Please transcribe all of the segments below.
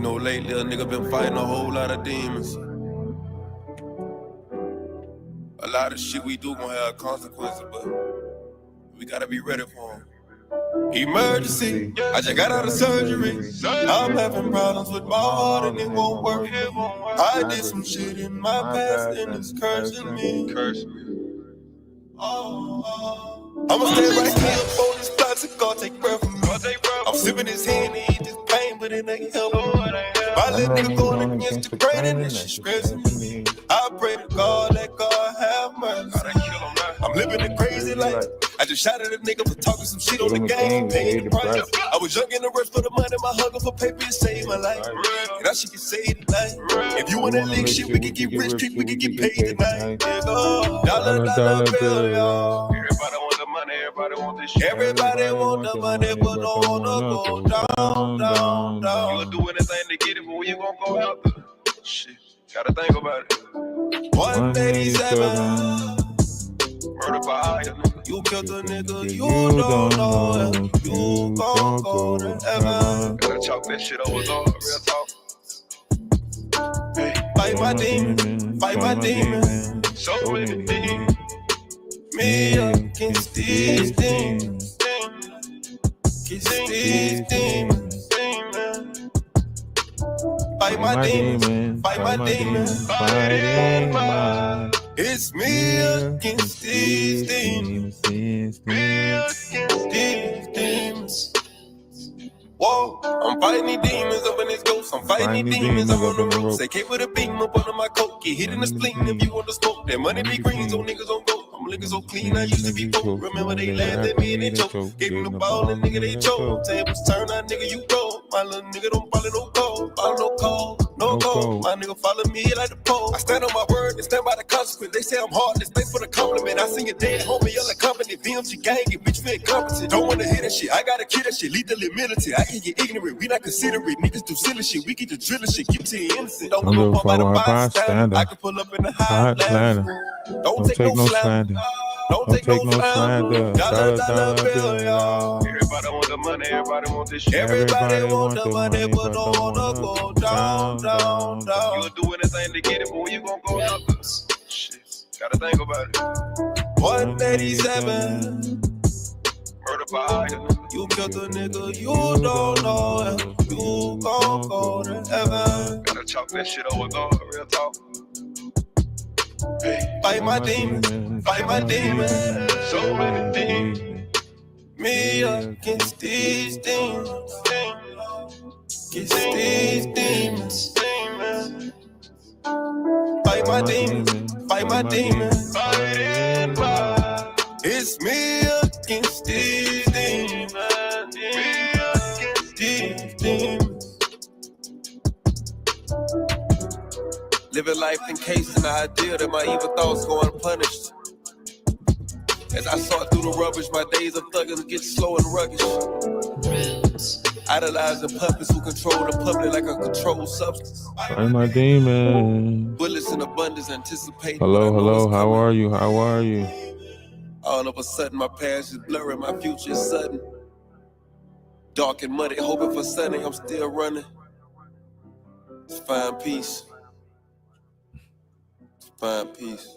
know, lately a nigga been fighting a whole lot of demons. A lot of shit we do gonna have consequences, but we gotta be ready for them. Emergency, I just got out of surgery. I'm having problems with my heart and it won't work. I did some shit in my past and it's cursing me. I'ma stay right here on this plastic, God take breath from me. I'm sipping his hand and eat this pain, but it ain't helping. My little nigga going against the grain and that shit stressing me. I pray to God, let God have mercy. I'm living a crazy life. I just shot at a nigga for talking some shit on the game, paying the price. I was young and the rest for the money, my hunger for paper saved my life. And that shit can save tonight. If you wanna lick shit, we can get rich, trick, we can get paid tonight. Dollar bill, y'all. Everybody want the money, everybody want this shit. Everybody want the money, but don't wanna go down. You'll do anything to get it, but when you gon' go out there? Shit, gotta think about it. 187. Murder by iron. You killed a nigga, you don't know it. You gon' go to heaven. Gotta chalk that shit over, dog. Real talk. Hey, fight my demon, fight my demon. So many demons. Me against these demons. Against these demons. Fight my demons, fight my demons. Fighting mine. It's me against these demons. Me against these demons. Whoa, I'm fighting these demons up in this ghost. I'm fighting these demons up on the roof. Say, K with a beam up under my coat. Get hit in the spleen if you want to smoke. That money be green, so niggas don't go. I'm looking so clean, I used to be broke. Remember they laughed at me and they choked. Gave them the ball and nigga they choked. Tables turn, that nigga you go. My little nigga don't follow no code. Follow no code, no code. My nigga follow me like the pole. I stand on my word and stand by the consequence. They say I'm heartless, thanks for the compliment. I seen your dead homie, yelling company. VMG gang, get bitch feel incompetent. Don't wanna hear that shit, I gotta kill that shit. Lethally militant, I can get ignorant. We not considerate, niggas do silly shit. We get the drilling shit, keep to your innocent. Don't give a fuck about a bystander. I can pull up in the high land. Don't take no slander. Don't take no slander. Dollar bill, y'all. Everybody want the money, everybody want this shit. Everybody want the money, but don't wanna go down. You'll do anything to get it, but when you gon' go down? Shit, gotta think about it. 187. Murder by iron. You killed a nigga, you don't know it. You gon' go to heaven. Gotta chalk that shit over, dog. Real talk. Hey, fight my demons, fight my demons. So many demons. Me against these demons. Against these demons. Fight my demons, fight my demons. Fighting mine. It's me against these demons. Me against these demons. Living life encased in the idea that my evil thoughts go unpunished. As I sort through the rubbish, my days of thugging get slow and ruggish. Idolizing puppets who control the public like a controlled substance. I'm my demon. Bullets in abundance, anticipating. Hello, how are you? All of a sudden, my past is blurry, my future is sudden. Dark and muddy, hoping for sunny, I'm still running. To find peace. Find peace.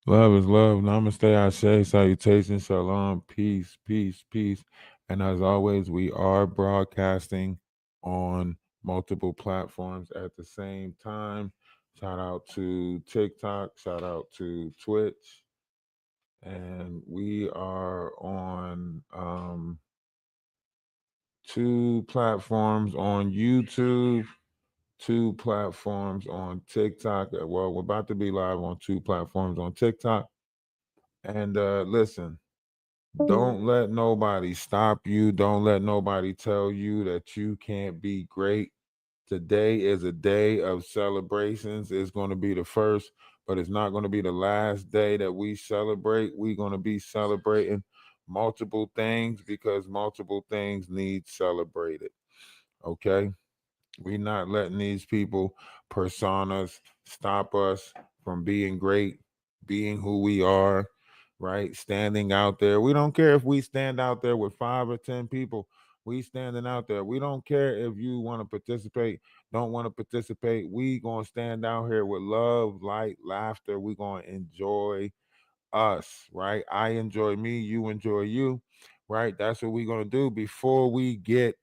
Love is love. Namaste, Ashe, salutations, shalom, peace. And as always, we are broadcasting on multiple platforms at the same time. Shout out to TikTok, shout out to Twitch. And we are on 2 platforms on YouTube. 2 platforms on TikTok. Well, we're about to be live on 2 platforms on TikTok. And listen, don't let nobody stop you. Don't let nobody tell you that you can't be great. Today is a day of celebrations. It's going to be the first, but it's not going to be the last day that we celebrate. We're going to be celebrating multiple things because multiple things need celebrated. Okay? We're not letting these people, personas, stop us from being great, being who we are, right? Standing out there. We don't care if we stand out there with 5 or 10 people. We standing out there. We don't care if you want to participate, don't want to participate. We gonna stand out here with love, light, laughter. We gonna enjoy us, right? I enjoy me, you enjoy you, right? That's what we're gonna do before we get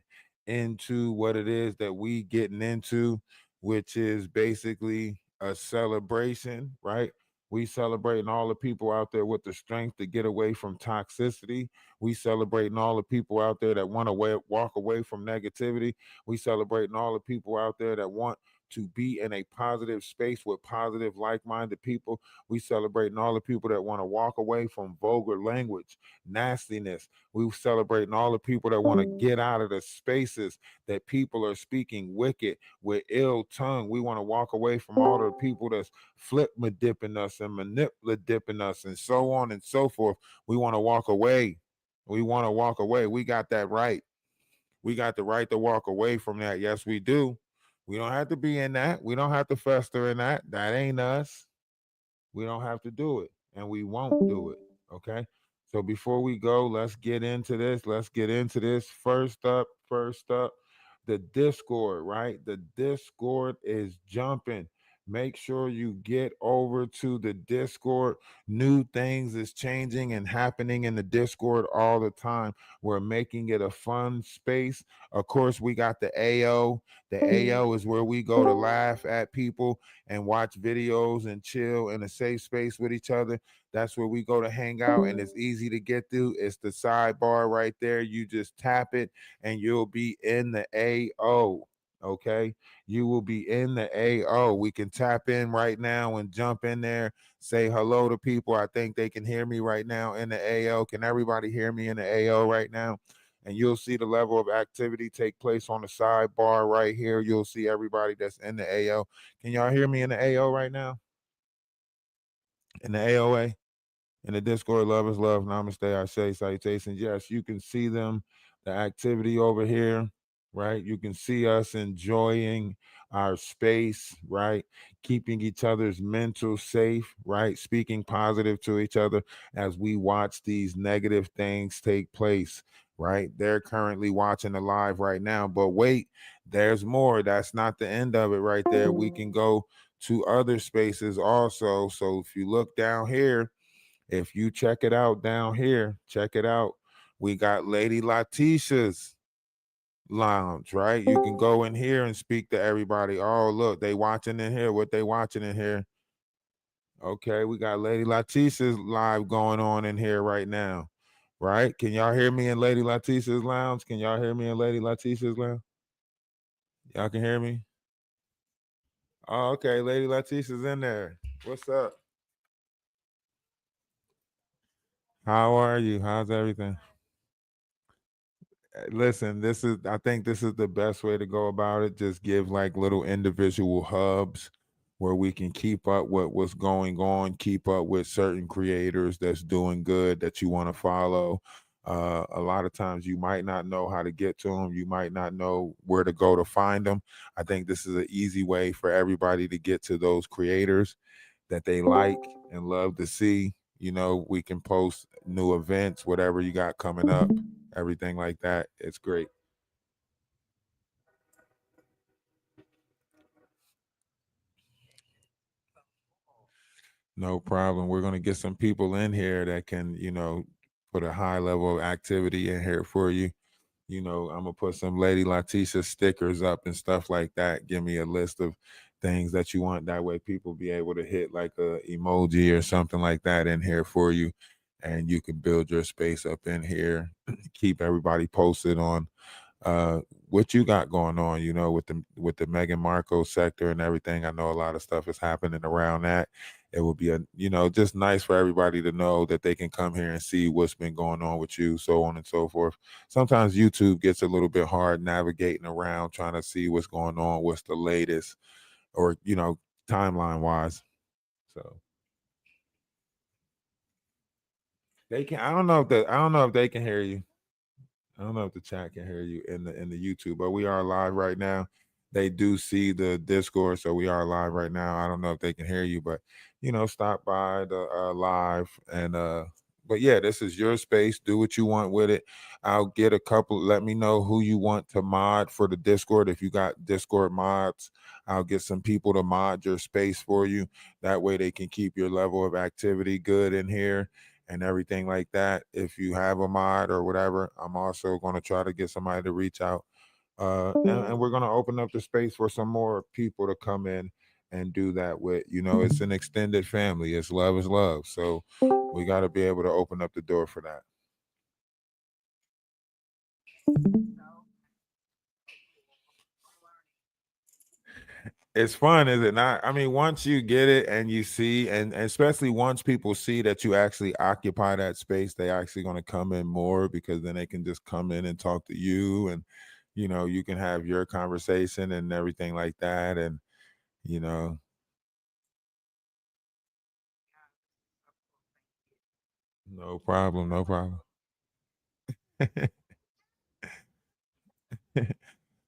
into what it is that we getting into, which is basically a celebration, right? We celebrating all the people out there with the strength to get away from toxicity. We celebrating all the people out there that want to walk away from negativity. We celebrating all the people out there that want to be in a positive space with positive, like-minded people. We celebrating all the people that want to walk away from vulgar language, nastiness. We celebrating all the people that want to get out of the spaces that people are speaking wicked with ill tongue. We want to walk away from all the people that's flip dipping us and manipulative dipping us and so on and so forth. We want to walk away. We want to walk away. We got that right. We got the right to walk away from that. Yes, we do. We don't have to be in that. We don't have to fester in that. That ain't us. We don't have to do it, and we won't do it. Okay. So before we go, let's get into this. Let's get into this. First up, the Discord, right? The Discord is jumping. Make sure you get over to the Discord. New things is changing and happening in the Discord all the time. We're making it a fun space. Of course, we got the AO. The AO is where we go to laugh at people and watch videos and chill in a safe space with each other. That's where we go to hang out, and it's easy to get through. It's the sidebar right there. You just tap it and you'll be in the AO. Okay, you will be in the AO. We can tap in right now and jump in there, say hello to people. I think they can hear me right now in the AO. Can everybody hear me in the AO right now? And you'll see the level of activity take place on the sidebar right here. You'll see everybody that's in the AO. Can y'all hear me in the AO right now? In the AOA? In the Discord, love is love. Namaste, I say salutations. Yes, you can see them, the activity over here, right? You can see us enjoying our space, right? Keeping each other's mental safe, right? Speaking positive to each other as we watch these negative things take place, right? They're currently watching the live right now, but wait, there's more. That's not the end of it right there. We can go to other spaces also. So if you look down here, if you check it out down here, check it out. We got Lady Letitia's lounge, right? You can go in here and speak to everybody. Oh, look, they watching in here. What they watching in here? Okay, we got Lady Letitia's live going on in here right now. Right? Can y'all hear me in Lady Letitia's lounge? Can y'all hear me in Lady Letitia's lounge? Y'all can hear me? Oh, okay. Lady Letitia's in there. What's up? How are you? How's everything? Listen, I think this is the best way to go about it. Just give like little individual hubs where we can keep up with what's going on, keep up with certain creators that's doing good that you want to follow. A lot of times you might not know how to get to them. You might not know where to go to find them. I think this is an easy way for everybody to get to those creators that they like and love to see. You know, we can post new events, whatever you got coming up, everything like that. It's great. No problem. We're going to get some people in here that can, put a high level of activity in here for you. I'm gonna put some Lady Letitia stickers up and stuff like that. Give me a list of things that you want. That way people be able to hit like a emoji or something like that in here for you. And you can build your space up in here. Keep everybody posted on uh what you got going on, with the Meghan Markle sector and everything. I know a lot of stuff is happening around that. It would be just nice for everybody to know that they can come here and see what's been going on with you, so on and so forth. Sometimes YouTube gets a little bit hard navigating around trying to see what's going on, what's the latest, or timeline wise. So they can I don't know if they can hear you. I don't know if the chat can hear you in the YouTube, but we are live right now. They do see the Discord, so we are live right now. I don't know if they can hear you, but stop by the live and but yeah, this is your space. Do what you want with it. I'll get a couple. Let me know who you want to mod for the Discord. If you got Discord mods, I'll get some people to mod your space for you. That way they can keep your level of activity good in here and everything like that. If you have a mod or whatever, I'm also going to try to get somebody to reach out. And we're going to open up the space for some more people to come in and do that with. It's an extended family. It's love is love. So we got to be able to open up the door for that. It's fun, is it not? I mean, once you get it and you see, and especially once people see that you actually occupy that space, they actually going to come in more, because then they can just come in and talk to you, and you can have your conversation and everything like that. And you know no problem, no problem.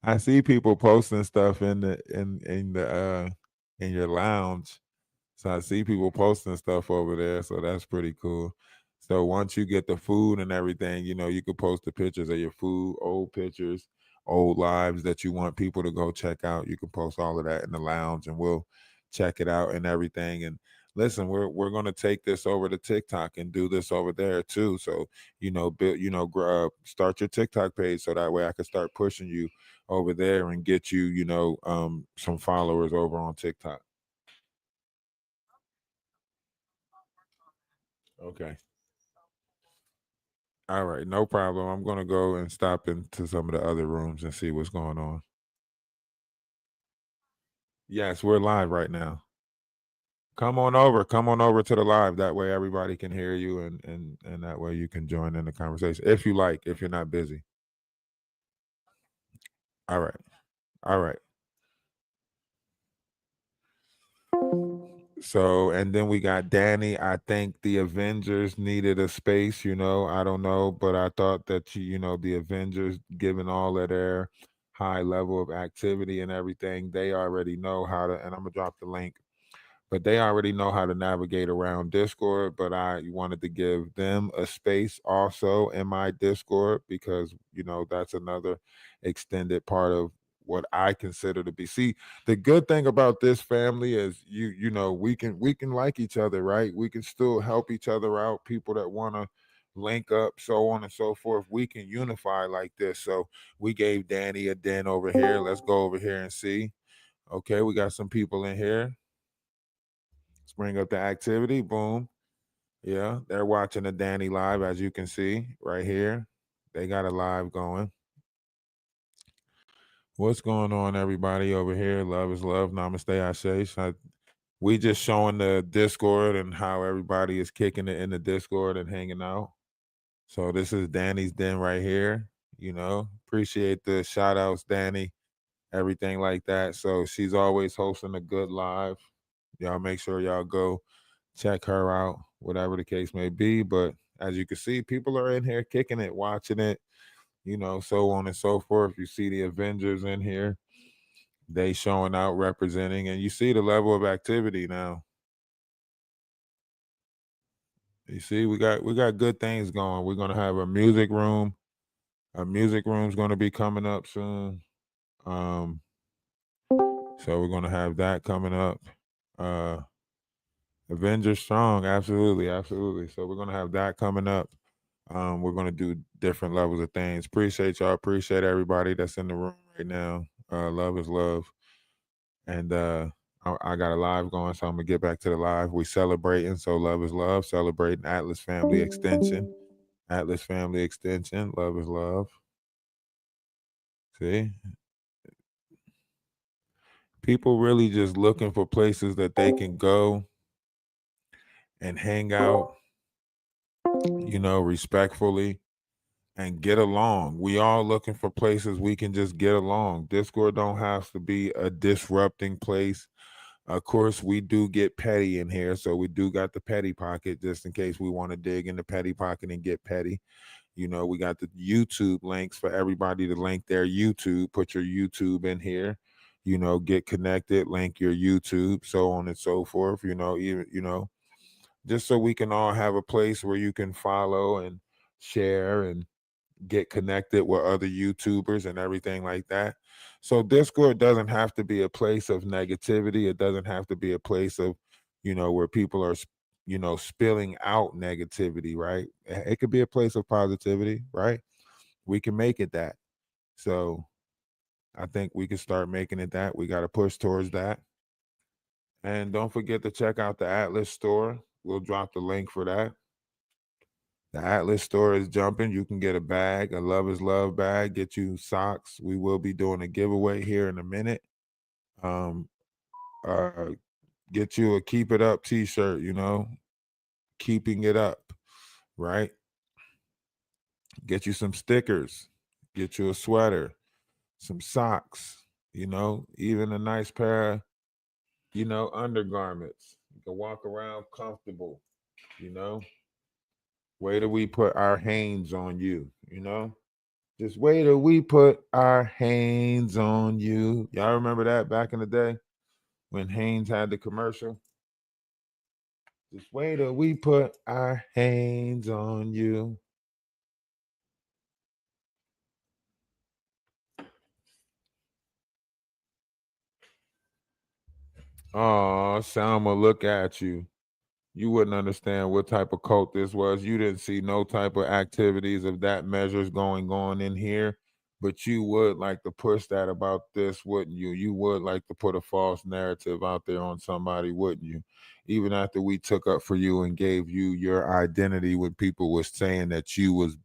I see people posting stuff in your lounge. So I see people posting stuff over there. So that's pretty cool. So once you get the food and everything, you could post the pictures of your food, old pictures, old lives that you want people to go check out. You can post all of that in the lounge, and we'll check it out and everything. And listen, we're gonna take this over to TikTok and do this over there too. So build, start your TikTok page, so that way I can start pushing you over there and get you, some followers over on TikTok. Okay. All right, no problem. I'm gonna go and stop into some of the other rooms and see what's going on. Yes, we're live right now. Come on over. Come on over to the live. That way everybody can hear you, and that way you can join in the conversation if you like, if you're not busy. All right. All right. So, and then we got Danny. I think the Avengers needed a space, I don't know, but I thought that, the Avengers, given all of their high level of activity and everything, they already know how to, and I'm gonna drop the link, but they already know how to navigate around Discord. But I wanted to give them a space also in my Discord, because that's another extended part of what I consider to be. See, the good thing about this family is we can like each other, right? We can still help each other out. People that want to link up, so on and so forth, we can unify like this. So we gave Danny a den over here. Let's go over here and see. Okay, we got some people in here. Let's bring up the activity. Boom. Yeah, they're watching the Danny live, as you can see right here. They got a live going. What's going on, everybody over here? Love is love. Namaste, Ashe. We just showing the Discord and how everybody is kicking it in the Discord and hanging out. So this is Danny's den right here. Appreciate the shout outs, Danny, everything like that. So she's always hosting a good live. Y'all make sure y'all go check her out, whatever the case may be. But as you can see, people are in here kicking it, watching it, so on and so forth. You see the Avengers in here, they showing out, representing, and you see the level of activity now. You see, we got good things going. We're gonna have a music room. A music room's gonna be coming up soon. Um, so we're gonna have that coming up. Uh Avengers Strong, absolutely, absolutely. So we're gonna have that coming up. We're gonna do different levels of things. Appreciate y'all. Appreciate everybody that's in the room right now. Love is love, and I got a live going, so I'm gonna get back to the live. We celebrating, so love is love. Celebrating Atlas Family Extension. Atlas Family Extension. Love is love. See, people really just looking for places that they can go and hang out, respectfully and get along. We all looking for places we can just get along. Discord don't have to be a disrupting place. Of course, we do get petty in here, so we do got the petty pocket just in case we want to dig in the petty pocket and get petty. We got the YouTube links for everybody to link their YouTube. Put your YouTube in here. Get connected, link your YouTube, so on and so forth. Even just so we can all have a place where you can follow and share and get connected with other YouTubers and everything like that. So Discord doesn't have to be a place of negativity. It doesn't have to be a place of, where people are, spilling out negativity, right? It could be a place of positivity, right? We can make it that. So I think we can start making it that. We got to push towards that. And don't forget to check out the Atlas store. We'll drop the link for that. The Atlas store is jumping. You can get a bag, a Love is Love bag, get you socks. We will be doing a giveaway here in a minute. Um, get you a Keep It Up t-shirt, keeping it up, right? Get you some stickers, get you a sweater, some socks, even a nice pair of, undergarments. You can walk around comfortable, you know. Wait till we put our hands on you, Just wait till we put our hands on you. Y'all remember that back in the day when Haynes had the commercial? Just wait till we put our hands on you. Oh, Salma, look at you. You wouldn't understand what type of cult this was. You didn't see no type of activities of that measures going on in here, but you would like to push that about this, wouldn't you? You would like to put a false narrative out there on somebody, wouldn't you? Even after we took up for you and gave you your identity when people were saying that you was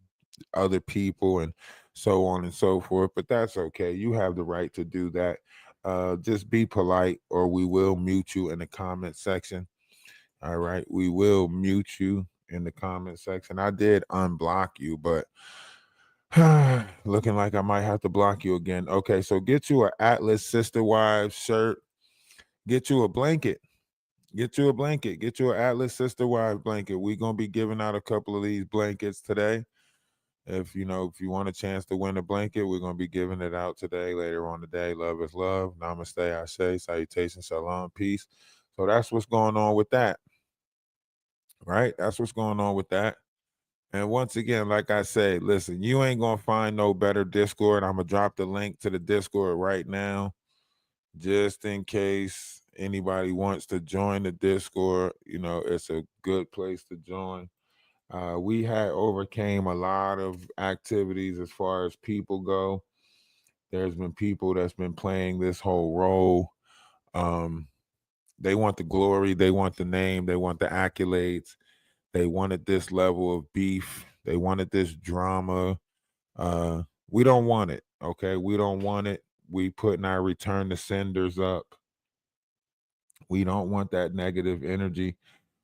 other people and so on and so forth, but that's okay. You have the right to do that. Just be polite or we will mute you in the comment section. All right, we will mute you in the comment section. I did unblock you, but looking like I might have to block you again. Okay, so get you an Atlas Sister Wives shirt. Get you a blanket. Get you a blanket. Get you an Atlas Sister Wives blanket. We're gonna be giving out a couple of these blankets today. If you want a chance to win a blanket, we're gonna be giving it out today. Later on today. Love is love. Namaste. Ashe. Salutation. Shalom. Peace. So that's what's going on with that. Right? That's what's going on with that. And once again, like I say, listen, you ain't gonna find no better Discord. I'm gonna drop the link to the Discord right now, just in case anybody wants to join the Discord. It's a good place to join. We had overcame a lot of activities as far as people go. There's been people that's been playing this whole role. They want the glory, they want the name, they want the accolades. They wanted this level of beef. They wanted this drama. We don't want it. Okay. We don't want it. We putting our return to senders up. We don't want that negative energy.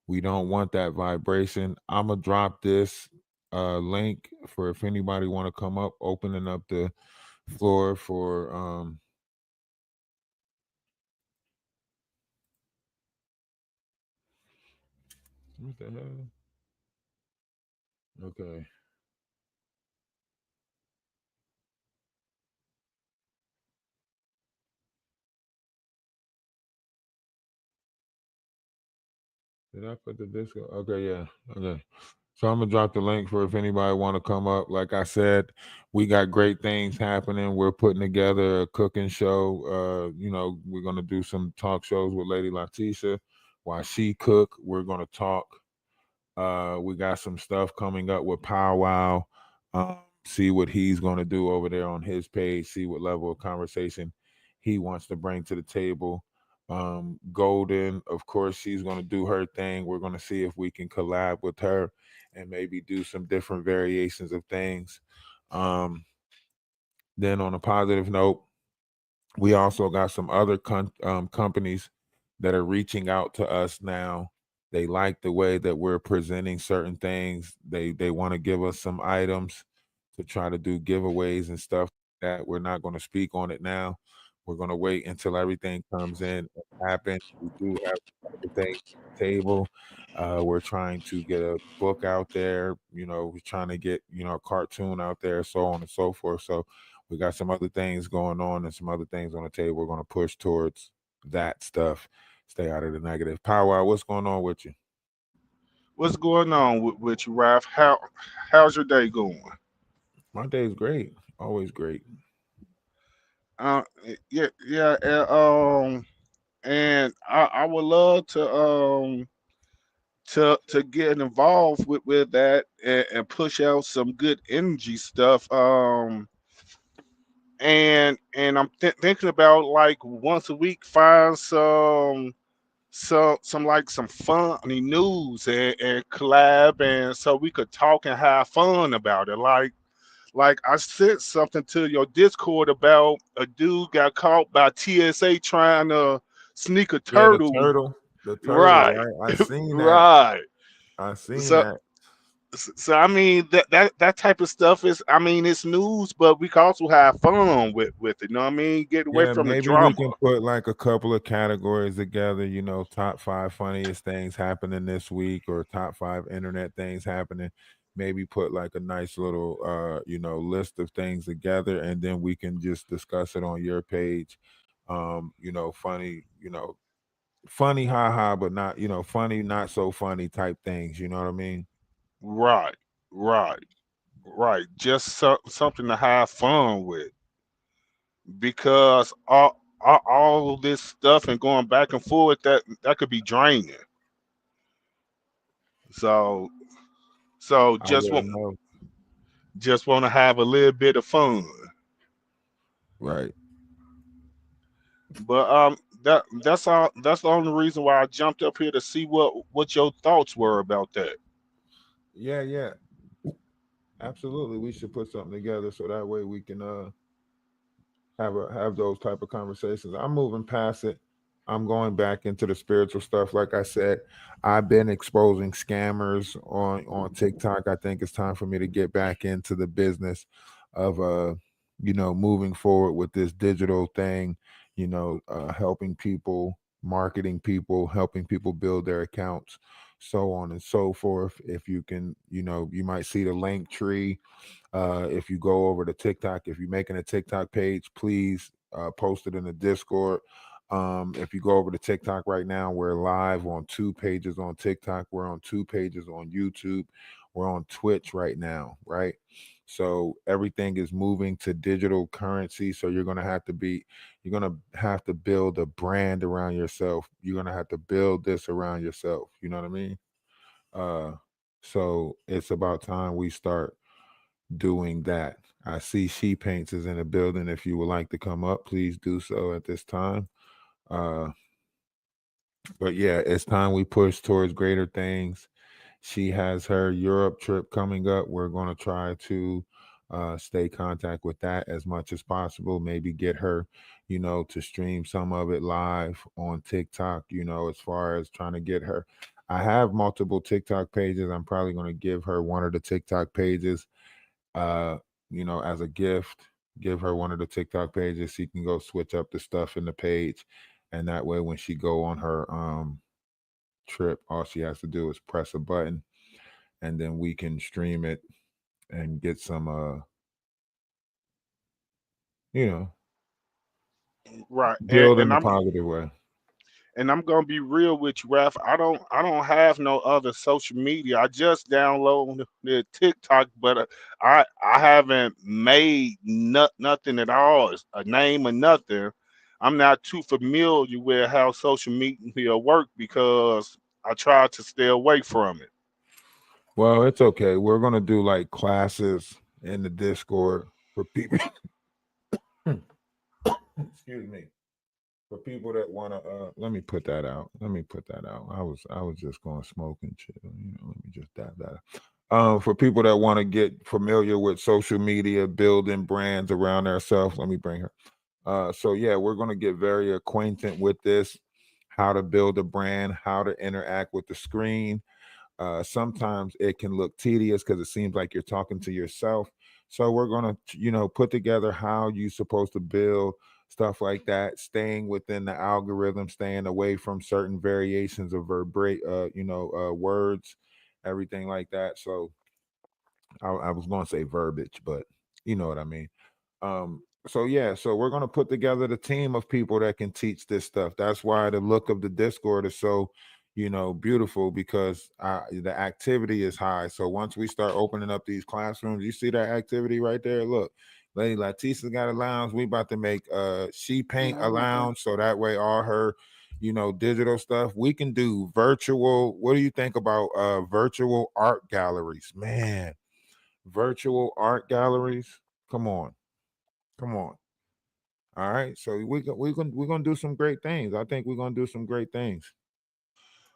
We don't want that vibration. I'm gonna drop this link for if anybody want to come up, opening up the floor for what the hell? Okay. Did I put the disco? Okay, yeah. Okay. So I'm gonna drop the link for if anybody want to come up. Like I said, we got great things happening. We're putting together a cooking show. We're gonna do some talk shows with Lady Letitia while she cook. We're gonna talk. We got some stuff coming up with Powwow. See what he's gonna do over there on his page. See what level of conversation he wants to bring to the table. Golden, of course, she's gonna do her thing. We're gonna see if we can collab with her and maybe do some different variations of things. Then on a positive note, we also got some other companies that are reaching out to us now. They like the way that we're presenting certain things. They want to give us some items to try to do giveaways and stuff like that. We're not going to speak on it now. We're going to wait until everything comes in and happen. We do have everything on the table. We're trying to get a book out there. We're trying to get a cartoon out there, so on and so forth. So we got some other things going on and some other things on the table. We're going to push towards that stuff. Stay out of the negative. Power, what's going on with you? What's going on with you, Ralph? How's your day going? My day's great. Always great. Uh, yeah, yeah, and I would love to get involved with that and push out some good energy stuff. And I'm thinking about like once a week find some like some funny news and collab, and so we could talk and have fun about it. Like I sent something to your Discord about a dude got caught by TSA trying to sneak a Yeah, turtle. the turtle, Right, right? I seen that. right. I seen So that. so I mean that type of stuff is, I mean, it's news, but we can also have fun with it. You know what I mean? Get away Yeah, from the maybe we drama. can put like a couple of categories together, top five funniest things happening this week or top five internet things happening. Maybe put like a nice little list of things together and then we can just discuss it on your page. Funny, funny haha, but not, funny, not so funny type things, you know what I mean? Right, right, right. Just something to have fun with, because all this stuff and going back and forth, that could be draining. So so I wouldn't know. just want to have a little bit of fun. Right. But that's the only reason why I jumped up here to see what your thoughts were about that. Yeah, yeah. Absolutely. We should put something together so that way we can have those type of conversations. I'm moving past it. I'm going back into the spiritual stuff. Like I said, I've been exposing scammers on TikTok. I think it's time for me to get back into the business of moving forward with this digital thing, helping people, marketing people, helping people build their accounts, so on and so forth. If you can, you might see the link tree if you go over to TikTok, if you're making a TikTok page, please post it in the Discord. If you go over to TikTok right now, we're live on two pages on TikTok. We're on two pages on YouTube. We're on Twitch right now, right? So everything is moving to digital currency. So you're gonna have to build a brand around yourself. You're gonna have to build this around yourself. You know what I mean? Uh, so it's about time we start doing that. I see hePaints is in the building. If you would like to come up, please do so at this time. Uh, but yeah, it's time we push towards greater things. She has her Europe trip coming up. We're going to try to stay contact with that as much as possible. Maybe get her, to stream some of it live on TikTok. As far as trying to get her. I have multiple TikTok pages. I'm probably going to give her one of the TikTok pages uh, as a gift, give her one of the TikTok pages. She can go switch up the stuff in the page. And that way when she go on her trip, all she has to do is press a button and then we can stream it and get some you know, Right. build in And a I'm positive way. gonna be real with you, Ralph. I don't have no other social media. I just downloaded the TikTok, but I haven't made nothing at all. It's a name or nothing. I'm not too familiar with how social media work because I try to stay away from it. Well, it's okay. We're gonna do like classes in the Discord for people. Excuse me. For people that want to let me put that out, I was just going to smoke and chill, let me just dab that for people that want to get familiar with social media, building brands around themselves, let me bring her. So yeah, we're going to get very acquainted with this, how to build a brand, how to interact with the screen. Sometimes it can look tedious because it seems like you're talking to yourself. So we're gonna, put together how you're supposed to build stuff like that, staying within the algorithm, staying away from certain variations of words, everything like that. So I was going to say verbiage, but you know what I mean. So yeah, so we're gonna put together the team of people that can teach this stuff. That's why the look of the Discord is so, beautiful because the activity is high. So once we start opening up these classrooms, you see that activity right there. Look, Lady Leticia got a lounge. We about to make She Paint a lounge, so that way all her digital stuff we can do virtual. What do you think about virtual art galleries, man? Virtual art galleries. Come on, come on. All right, so we're gonna do some great things. I think we're gonna do some great things.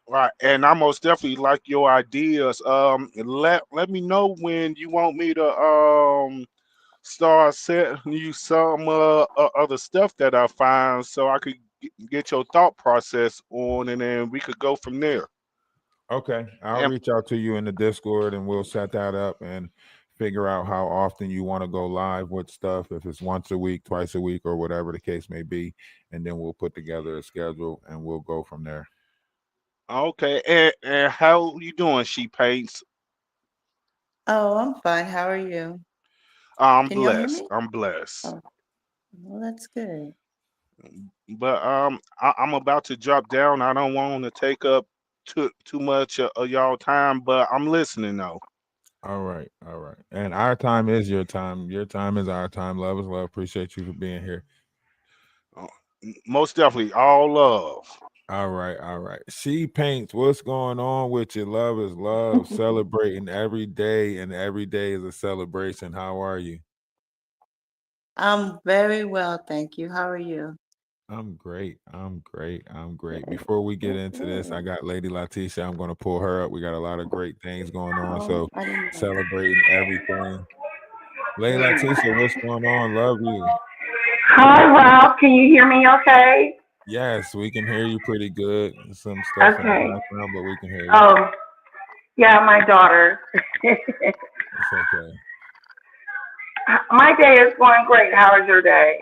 Right, and I most definitely like your ideas. Let me know when you want me to start setting you some other stuff that I find, so I could get your thought process on, and then we could go from there. Okay, I'll And reach out to you in the Discord and we'll set that up and figure out how often you want to go live with stuff, if it's once a week, twice a week, or whatever the case may be. And then we'll put together a schedule and we'll go from there. okay, and how you doing, She Paints? Oh, I'm fine. How are you? I'm Can y'all hear blessed. me? I'm blessed. Oh, well, that's good. But I'm about to drop down. I don't want to take up too much of y'all time, but I'm listening though. All right, all right. And our time is your time. Your time is our time. Love is love. Appreciate you for being here. Uh, Most definitely, all love. All right, all right. She Paints. What's going on with you? Love is love. Celebrating every day, and every day is a celebration. How are you? I'm very well, thank you. How are you? I'm great. I'm great. I'm great. Good. Before we get That's into this, I good. got Lady Leticia. I'm going to pull her up. We got a lot of great things going on. Oh, So I didn't know. celebrating everything. Lady Yeah. Leticia, what's going on? Love you. Hi, Ralph. Can you hear me okay? Yes, we can hear you pretty good. Some stuff in the Okay. background, but we can hear you. Oh, yeah, my daughter. It's okay. My day is going great. How is your day?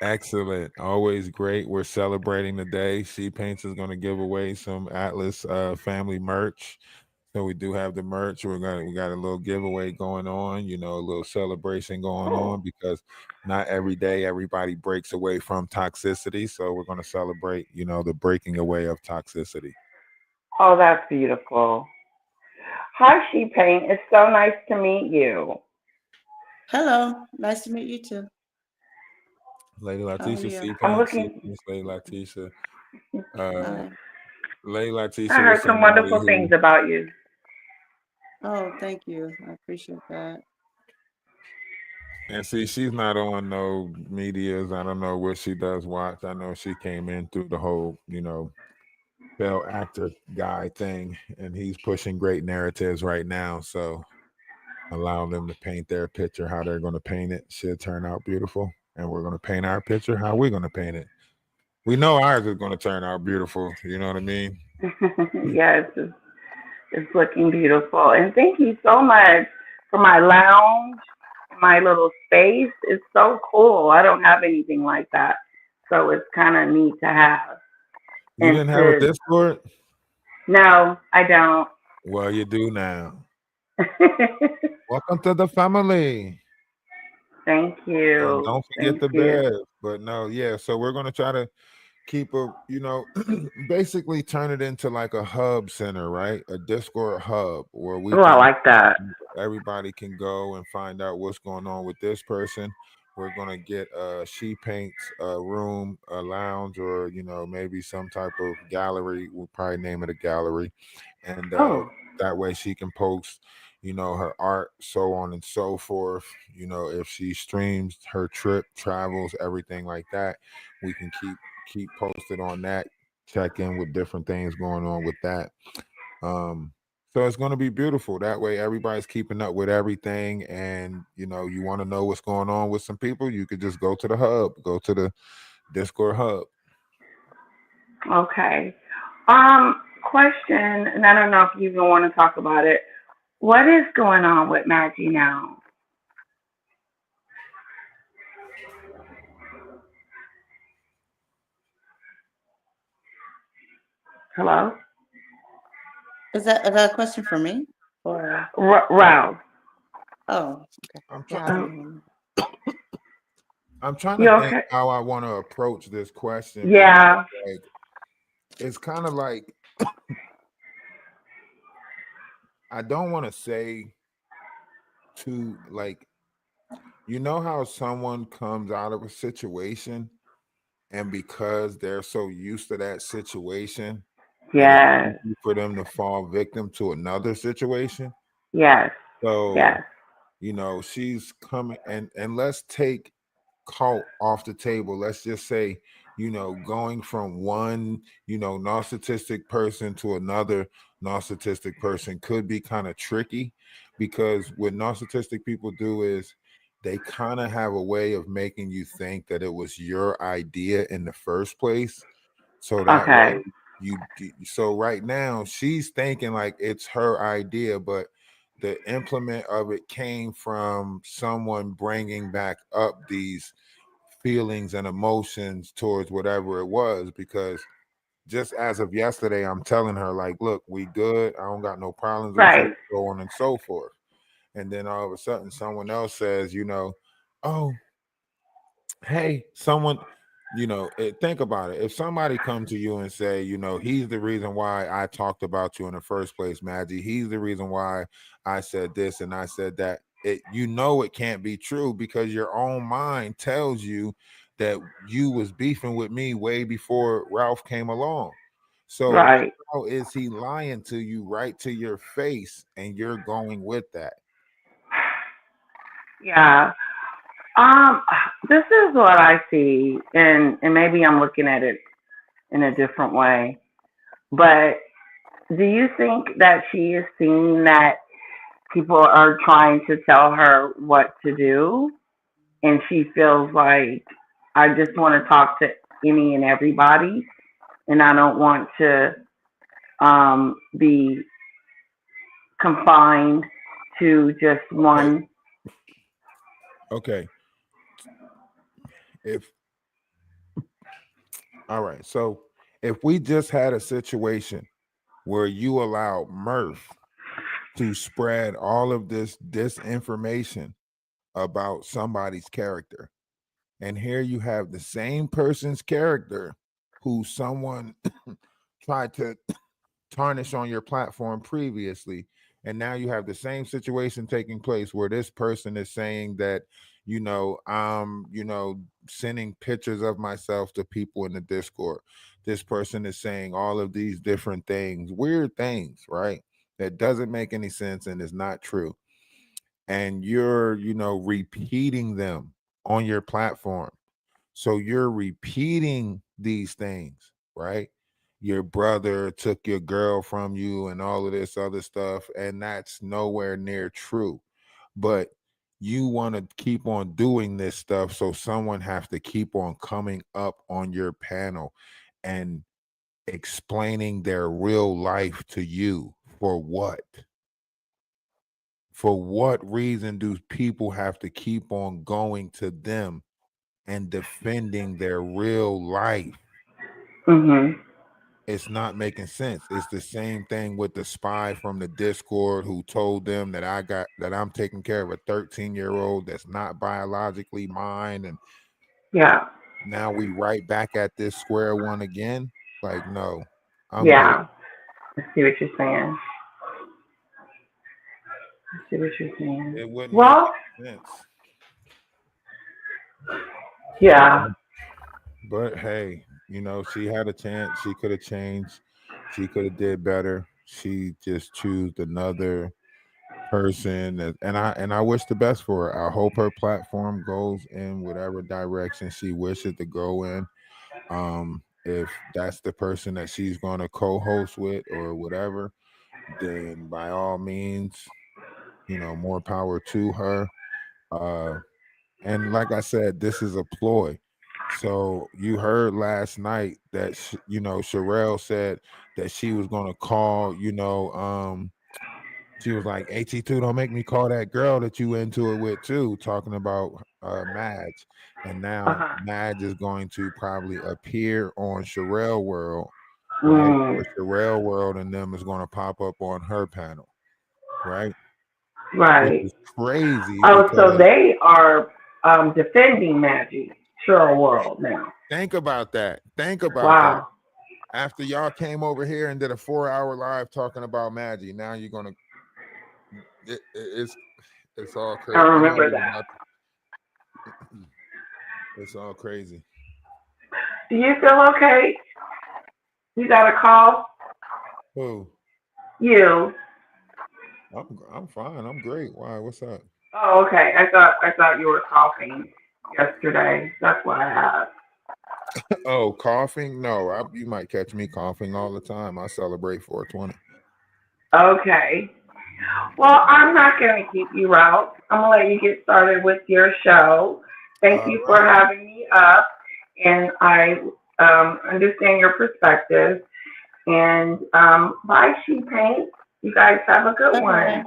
Excellent. Always great. We're celebrating the day. She Paints is going to give away some Atlas family merch. So we do have the merch. We got a little giveaway going on, a little celebration going Oh, on because not every day everybody breaks away from toxicity. So we're going to celebrate, the breaking away of toxicity. oh, that's beautiful. Hi, She Paint. It's so nice to meet you. Hello, nice to meet you too. Lady How are Leticia, you? C I'm Paint, C looking. Paints, Lady Leticia. Uh, Hi. Lady I Leticia was heard some somebody wonderful who things about you. Oh, thank you. I appreciate that. And see, she's not on no medias. I don't know what she does watch. I know she came in through the whole, failed actor guy thing, and he's pushing great narratives right now. So allow them to paint their picture how they're going to paint it. Should turn out beautiful, and we're going to paint our picture how we're going to paint it. We know ours is going to turn out beautiful. You know what I mean? Yes, it's looking beautiful. And thank you so much for my lounge, my little space. It's so cool. I don't have anything like that. So it's kind of neat to have. You And didn't have a to, Discord? no, I don't. Well, you do now. Welcome to the family. Thank And you. don't forget Thank the you. bears. But no, yeah. So we're gonna try to keep a, basically turn it into like a hub center, right? A Discord hub where we Oh, I can like that. everybody can go and find out what's going on with this person. We're gonna get She Paints a room, a lounge, or maybe some type of gallery. We'll probably name it a gallery, and Oh, that way she can post, her art, so on and so forth. If she streams her trip, travels, everything like that, we can keep posted on that. Check in with different things going on with that. So it's going to be beautiful. That way, everybody's keeping up with everything, and you want to know what's going on with some people, you could just go to the hub, go to the Discord hub. okay. Question, and I don't know if you even want to talk about it. What is going on with Maggie now? Hello? Is that a question for me? Or Ralph. oh, okay. I'm trying. Yeah, I didn't even I'm trying to You think okay? how I want to approach this question because Yeah. like it's kind of like I don't want to say to like, you know how someone comes out of a situation and because they're so used to that situation, that it's Yes. easy for them to fall victim to another situation. Yes. So, Yes. she's coming and let's take cult off the table. Let's just say, going from one, narcissistic person to another narcissistic person could be kind of tricky because what narcissistic people do is they kind of have a way of making you think that it was your idea in the first place. So that way Okay. so right now she's thinking like it's her idea, but the implement of it came from someone bringing back up these feelings and emotions towards whatever it was. Because just as of yesterday, I'm telling her like, look, we good, I don't got no problems with you, Right. so on and so forth. And then all of a sudden someone else says, oh, hey, someone, think about it. If somebody come to you and say, he's the reason why I talked about you in the first place, Maggie, he's the reason why I said this and I said that, it can't be true because your own mind tells you that you was beefing with me way before Ralph came along. So Right. how is he lying to you right to your face and you're going with that? Yeah. Um, this is what I see, and maybe I'm looking at it in a different way. But do you think that she is seeing that people are trying to tell her what to do, and she feels like I just want to talk to any and everybody, and I don't want to be confined to just Okay. one? Okay. If All right. So if we just had a situation where you allow Murph to spread all of this disinformation about somebody's character, and here you have the same person's character who someone tried to tarnish on your platform previously, and now you have the same situation taking place where this person is saying that I'm sending pictures of myself to people in the Discord. This person is saying all of these different things, weird things, right, that doesn't make any sense and is not true, and you're repeating them on your platform. So you're repeating these things, right? Your brother took your girl from you and all of this other stuff, and that's nowhere near true. But you want to keep on doing this stuff, so someone have to keep on coming up on your panel and explaining their real life to you. For what? For what reason do people have to keep on going to them and defending their real life? Mhm. It's not making sense. It's the same thing with the spy from the Discord who told them that I'm taking care of a 13-year-old that's not biologically mine, and Yeah. now we right back at this square one again. Like, no, I'm good. Yeah. I see what you're saying. I see what you're saying. It wouldn't make Well, sense. yeah. But hey, she had a chance. She could have changed. She could have did better. She just chose another person, and I wish the best for her. I hope her platform goes in whatever direction she wishes to go in. If that's the person that she's going to co-host with or whatever, then by all means, more power to her. Uh, and like I said, this is a ploy. So you heard last night that Sherelle said that she was going to call. She was like, "At2, don't make me call that girl that you into it with too," talking about Madge. And Uh now huh. Madge is going to probably appear on Sherelle World, right? Mm, Or Sherelle World and them is going to pop up on her panel, right? Which right. is crazy Oh, so because they are defending Maggie Cheryl World now. think about that. Think about that. Wow. after y'all came over here and did a 4-hour live talking about magic, now you're gonna it's all I crazy. I'm not remember even that. about it's all crazy. Do you feel okay? You got a call? Who? You. I'm fine. I'm great. Why? What's up? Oh, okay. I thought you were coughing yesterday. That's why I asked. Oh, coughing? No, you might catch me coughing all the time. I celebrate 420. Okay. Well, I'm not going to keep you out. I'm going to let you get started with your show. Thank All you for right. having me up, and I understand your perspective. And bye, She Paint. You guys have a good Bye one.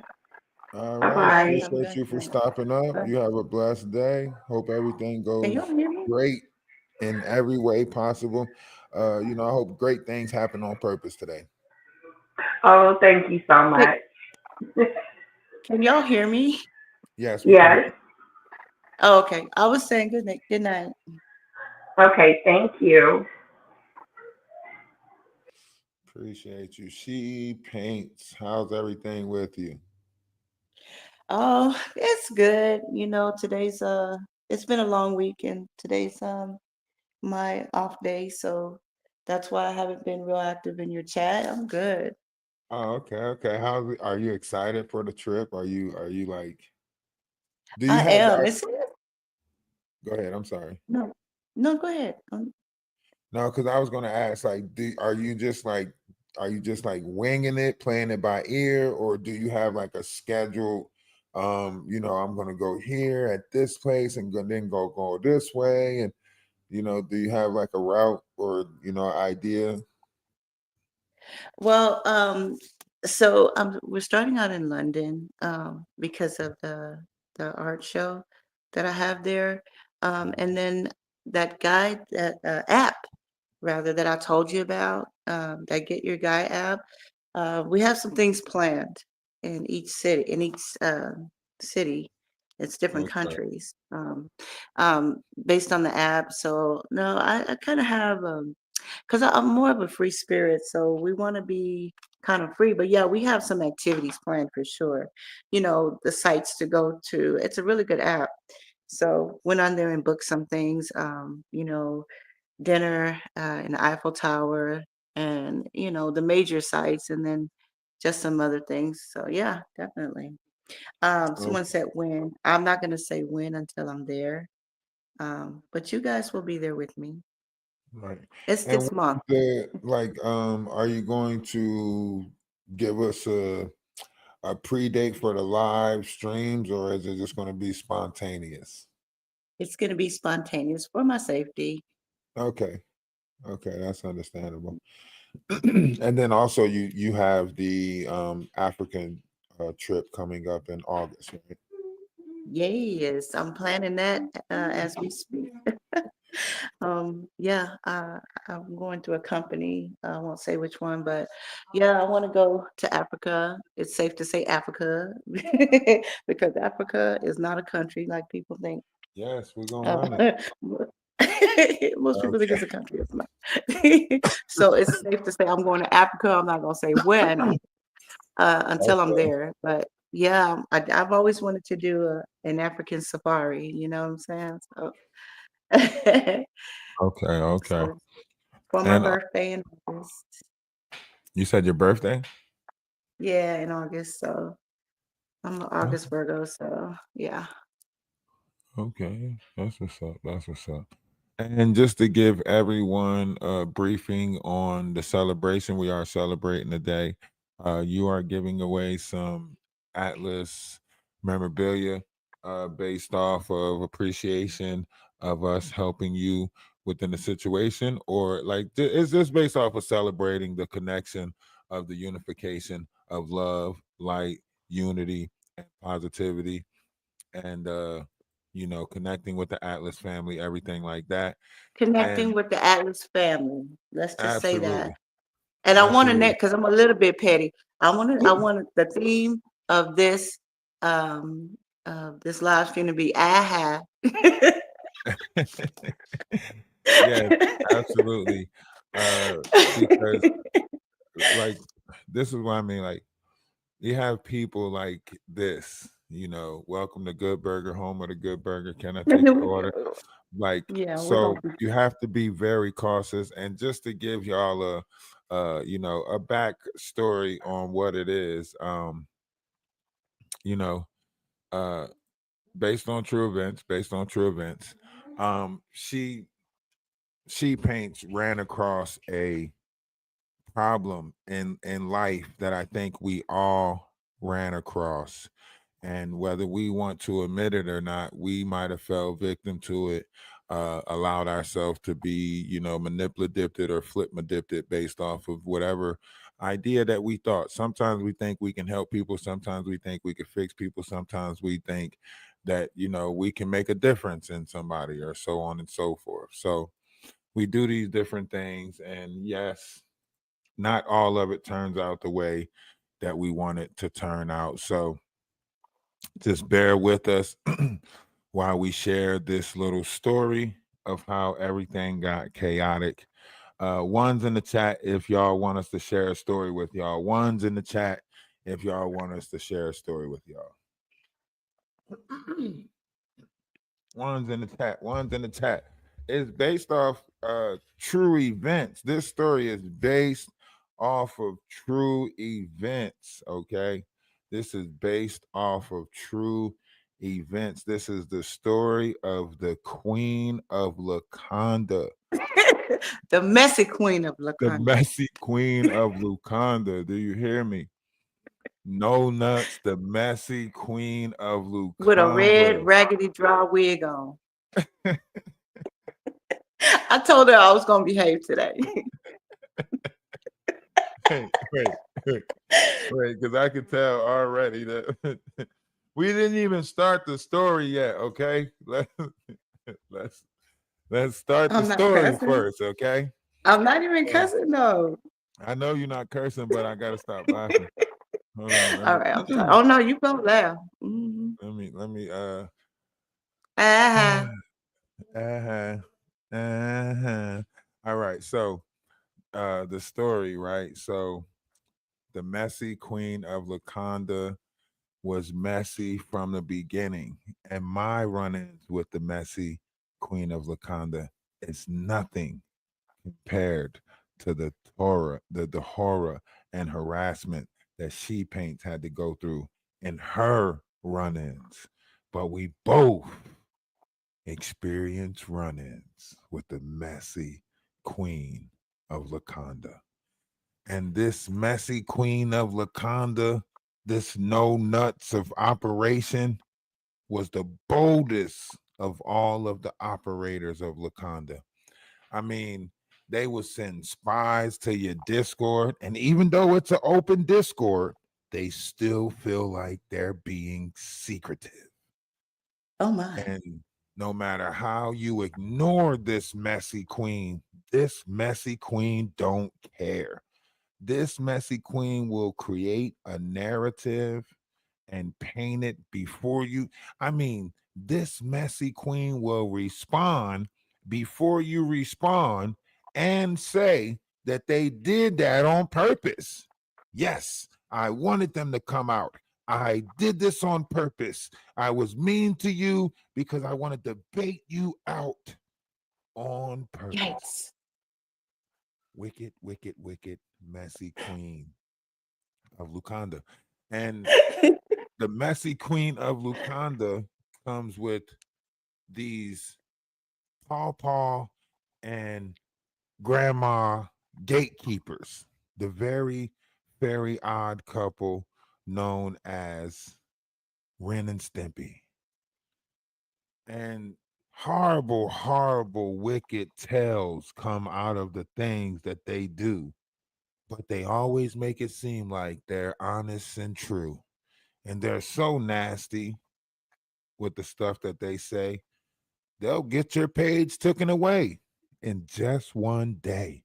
bye. All Bye right. You guys bye. have a Appreciate good you for night. stopping up. You have a blessed day. Hope everything Can you goes hear me? great in every way possible. I hope great things happen on purpose today. Oh, thank you so Wait, much. can y'all hear me? Yes, we can hear Yes. Oh, okay. I was saying good night. Good night. Okay, thank you. Appreciate you. She paints. How's everything with you? Oh, it's good. Today's it's been a long week and today's my off day, so that's why I haven't been real active in your chat. I'm good. Oh, okay, okay. Are you excited for the trip? Are you like, do you I have am. the It's go ahead, I'm sorry. no, no, go ahead. No, because I was gonna ask, like, are you just like winging it, playing it by ear, or do you have like a schedule? I'm gonna go here at this place and then go this way, and do you have like a route or idea? Well, so we're starting out in London because of the art show that I have there, and then that guide, that app rather that I told you about, that Get Your Guy app. We have some things planned in each city. City, it's different Okay. countries, based on the app. So no, I kind of have because I'm more of a free spirit, so we want to be kind of free. But yeah, we have some activities planned for sure. The sites to go to. It's a really good app. So went on there and booked some things. Dinner in the Eiffel Tower, and the major sites, and then just some other things. So yeah, definitely. Oh, Someone said when. I'm not gonna say when until I'm there. But you guys will be there with me. right. It's And this what month. are you going to give us a pre-date for the live streams, or is it just going to be spontaneous? It's gonna be spontaneous for my safety. Okay, okay, that's understandable. And then also you have the African trip coming up in August, right? Yes, I'm planning that as we speak. Yeah, I'm going to a company. I won't say which one, but yeah, I want to go to Africa. It's safe to say Africa because Africa is not a country like people think. Yes, we're gonna Uh, run it. most people think Okay, it's a country. It's not. So it's safe to say I'm going to Africa. I'm not going to say when until I'm okay, there. But yeah, I've always wanted to do an African safari. You know what I'm saying? So. okay, okay. So for my And birthday in August. you said your birthday? Yeah, in August. So I'm an Oh, August Virgo. So yeah. okay, that's what's up. That's what's up. And just to give everyone a briefing on the celebration, we are celebrating today. You are giving away some Atlas memorabilia based off of appreciation of us helping you within the situation, or like it's just based off of celebrating the connection of the unification of love, light, unity, and positivity, and connecting with the Atlas family, everything like that. Connecting And with the Atlas family. Let's just say that. absolutely, And I want to absolutely. net because I'm a little bit petty. I wanted the theme of this live stream to be aha. Yes, absolutely. Because like this is what I mean. Like you have people like this, welcome to Good Burger, home of the Good Burger. Can I take your order? Like, Yeah, we're so gonna. you have to be very cautious. And just to give y'all a back story on what it is, you know, uh, based on true events, she paints ran across a problem in life that I think we all ran across. And whether we want to admit it or not, we might have fell victim to it, allowed ourselves to be, manipulated or flip manipulated based off of whatever idea that we thought. Sometimes we think we can help people. Sometimes we think we can fix people. Sometimes we think that, we can make a difference in somebody or so on and so forth. So we do these different things. And yes, not all of it turns out the way that we want it to turn out. So just bear with us while we share this little story of how everything got chaotic. One's in the chat if y'all want us to share a story with y'all. One's in the chat if y'all want us to share a story with y'all. One's in the chat. One's in the chat. It's based off true events. This story is based off of true events. Okay. This is based off of true events. This is the story of the Queen of Lakonda. The messy queen of The Lakonda. messy Queen of Lakonda. Do you hear me? No nuts, the messy Queen of Lakonda. With a red raggedy dry wig on. I told her I was gonna behave today. Wait, because I can tell already that we didn't even start the story yet. Okay, let's start the story first. Okay, I'm not even cussing though. I know you're not cursing, but I gotta stop laughing. Hold on. All right, I'm sorry. Oh no, you go laugh. Mm-hmm. Let me Uh-huh. All right, so the story, right? So the messy Queen of Lakonda was messy from the beginning, and my run-ins with the messy Queen of Lakonda is nothing compared to the horror and harassment that hePaints had to go through in her run-ins. But we both experienced run-ins with the messy Queen of Lakonda. And this messy Queen of Lakonda, this no nuts of operation, was the boldest of all of the operators of Lakonda. I mean, they would send spies to your Discord, and even though it's an open Discord, they still feel like they're being secretive. Oh my. And no matter how you ignore this messy queen don't care. This messy queen will create a narrative and paint it before you. I mean, this messy queen will respond before you respond and say that they did that on purpose. Yes, I wanted them to come out. I did this on purpose. I was mean to you because I wanted to bait you out on purpose. Yikes. Wicked, wicked, wicked, messy queen of Lakonda. And the messy Queen of Lakonda comes with these Paw and Grandma gatekeepers, the very odd couple known as Ren and Stimpy. And horrible, wicked tales come out of the things that they do, but they always make it seem like they're honest and true. And they're so nasty with the stuff that they say, they'll get your page taken away in just one day.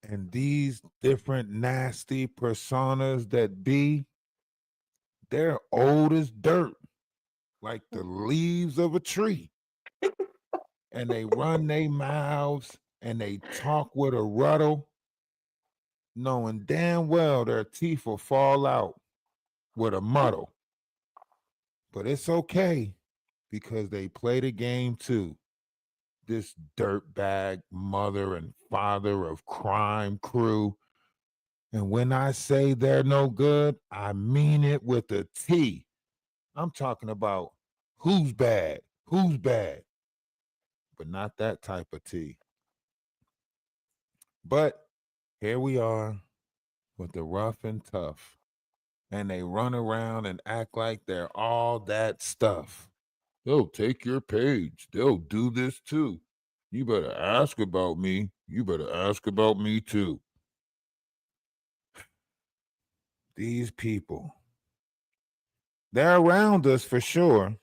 And these different nasty personas that be, they're old as dirt, like the leaves of a tree. And they run their mouths and they talk with a ruddle, knowing damn well their teeth will fall out with a muddle. But it's okay because they play the game too. This dirtbag mother and father of crime crew. And when I say they're no good, I mean it with a T. I'm talking about who's bad, but not that type of T. But here we are with the rough and tough, and they run around and act like they're all that stuff. They'll take your page. They'll do this too. You better ask about me. You better ask about me too. These people, they're around us for sure,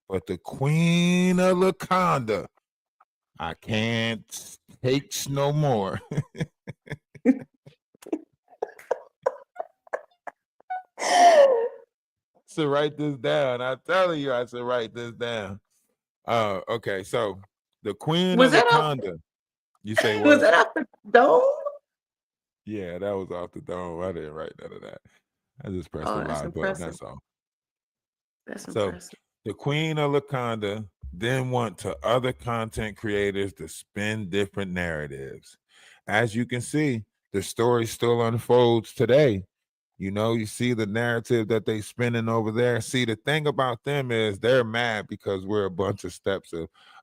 but the queen of Laconda, I can't take no more. So write this down. I'm telling you, I should write this down. Okay, so the queen Was of that off? Laconda. You say Was what? that off the dome? Yeah, that was off the dome. I didn't write none of that. I just pressed the Oh, that's live button. impressive. That's all. That's So impressive. the queen of Laconda then went to other content creators to spin different narratives. As you can see, the story still unfolds today. You know, you see the narrative that they spinning over there. See, the thing about them is they're mad because we're a bunch of steps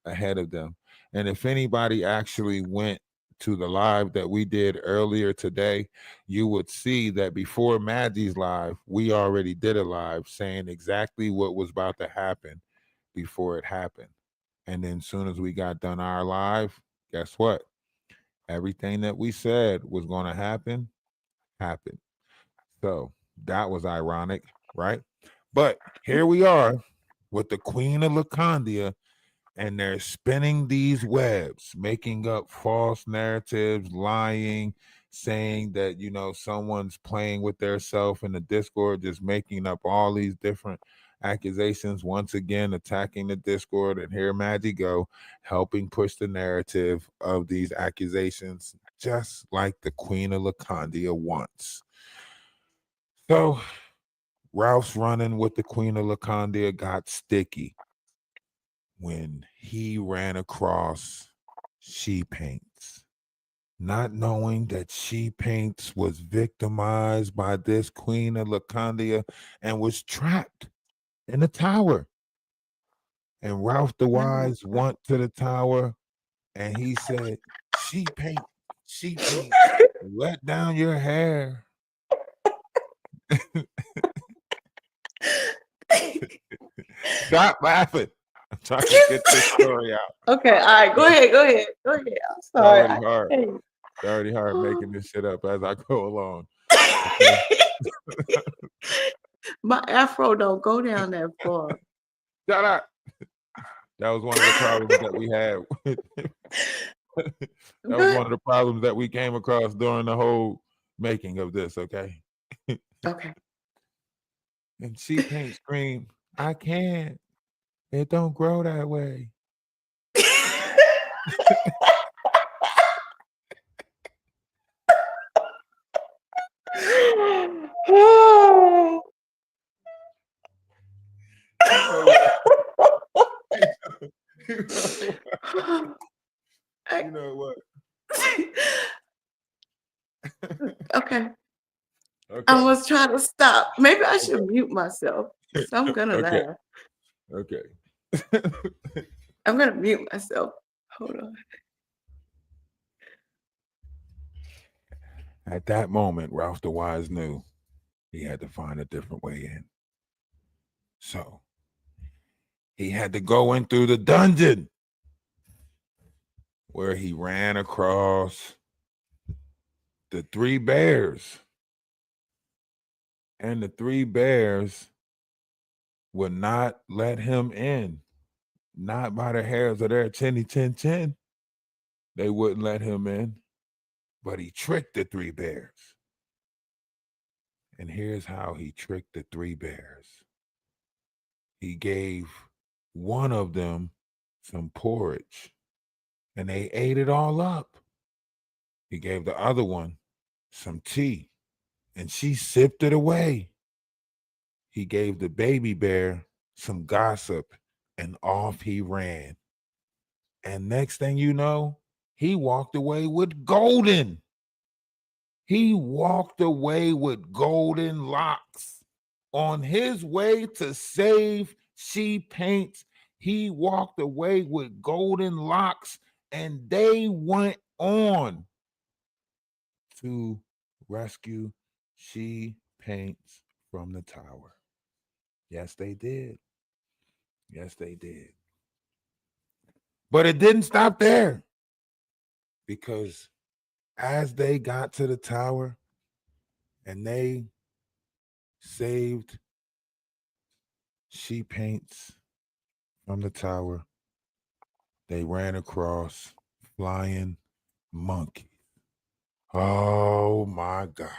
ahead of them. And if anybody actually went to the live that we did earlier today, you would see that before Maggie's live, we already did a live saying exactly what was about to happen before it happened. And then as soon as we got done our live, guess what? Everything that we said was going to happen happened. So that was ironic, right? But here we are with the queen of Lacondia, and they're spinning these webs, making up false narratives, lying, saying that, you know, someone's playing with their self in the Discord, just making up all these different accusations, once again attacking the Discord. And here Maggie go, helping push the narrative of these accusations, just like the queen of Lacondia wants. So Ralph's running with the queen of Lacondia got sticky when he ran across hePaints, not knowing that hePaints was victimized by this queen of Lacondia and was trapped in the tower. And Ralph DaWise went to the tower and he said, hePaints, let down your hair. Stop laughing. I'm trying to get this story out. Okay, all right, go ahead. I'm It's sorry. already hard. It's already hard making this shit up as I go along. Okay? My afro don't go down that far. Shut up. That was one of the problems that we had. That was one of the problems that we came across during the whole making of this, okay? Okay. And hePaints screamed, I can't. It don't grow that way. You know what? Okay. I was trying to stop. Maybe I should mute myself. So I'm gonna laugh. Okay. I'm gonna mute myself. Hold on. At that moment, Ralph DaWise knew he had to find a different way in. So he had to go in through the dungeon where he ran across the three bears. And the three bears would not let him in. Not by the hairs of their chin. They wouldn't let him in. But he tricked the three bears. And here's how he tricked the three bears. He gave one of them some porridge, and they ate it all up. He gave the other one some tea, and she sipped it away. He gave the baby bear some gossip, and off he ran. And next thing you know, he walked away with golden. He walked away with golden locks. On his way to save hePaints, he walked away with golden locks, and they went on to rescue hePaints from the tower. Yes, they did. Yes, they did. But it didn't stop there, because as they got to the tower and they saved hePaints from the tower, they ran across flying monkeys. Oh my God.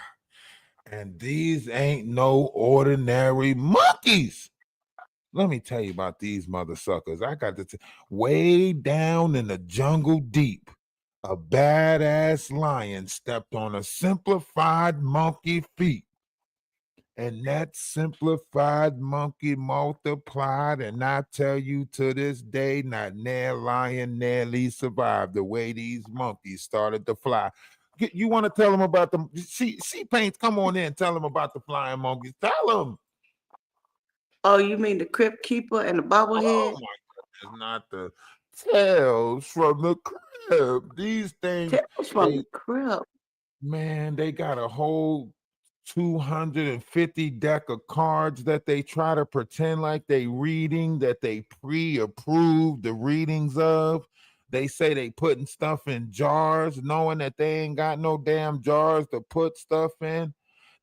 And these ain't no ordinary monkeys. Let me tell you about these mother suckers. I got to way down in the jungle deep, a badass lion stepped on a simplified monkey feet. And that simplified monkey multiplied, and I tell you, to this day, not near lion nearly survived the way these monkeys started to fly. You want to tell them about them? hePaints, come on in, tell them about the flying monkeys. Tell them. Oh, you mean the crypt keeper and the bobblehead? Oh my goodness, not the tales from the crib. These things, Tales from the crypt. man, they got a whole 250 deck of cards that they try to pretend like they reading, that they pre-approved the readings of. They say they putting stuff in jars, knowing that they ain't got no damn jars to put stuff in.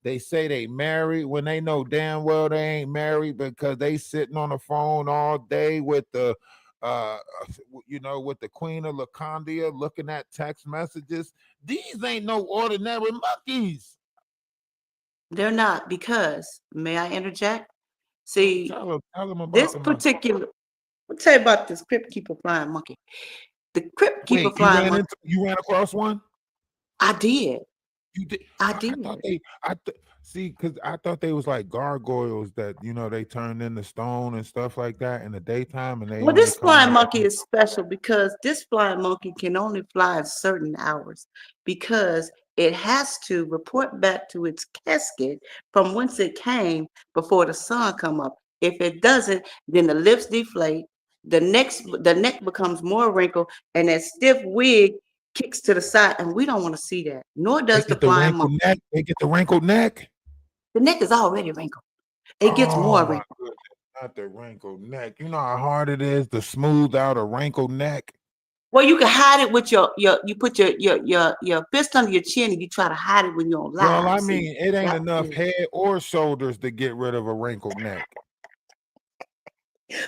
They say they married when they know damn well they ain't married, because they sitting on the phone all day with the with the Queen of Lacondia looking at text messages. These ain't no ordinary monkeys. They're not, because, may I interject? See, Tell them about this the monkey. particular, I'll tell you about this crypt keeper flying monkey. The crypt keeper Wait, flying monkey. you ran across one? I did. You did? I did. See, because I thought they was like gargoyles that, they turned into stone and stuff like that in the daytime, and they Well, only this come flying out monkey is special because this flying monkey can only fly at certain hours, because it has to report back to its casket from whence it came before the sun come up. If it doesn't, then the lips deflate, the neck becomes more wrinkled, and that stiff wig kicks to the side, and we don't want to see that. Nor They does the get the flying wrinkled monkey. neck. They get the wrinkled neck. The neck is already wrinkled. It gets more Oh my wrinkled. goodness, not the wrinkled neck. You know how hard it is to smooth out a wrinkled neck? Well, you can hide it with you put your fist under your chin and you try to hide it when you're on Well, live. I See, mean, it ain't that enough is, head or shoulders to get rid of a wrinkled neck.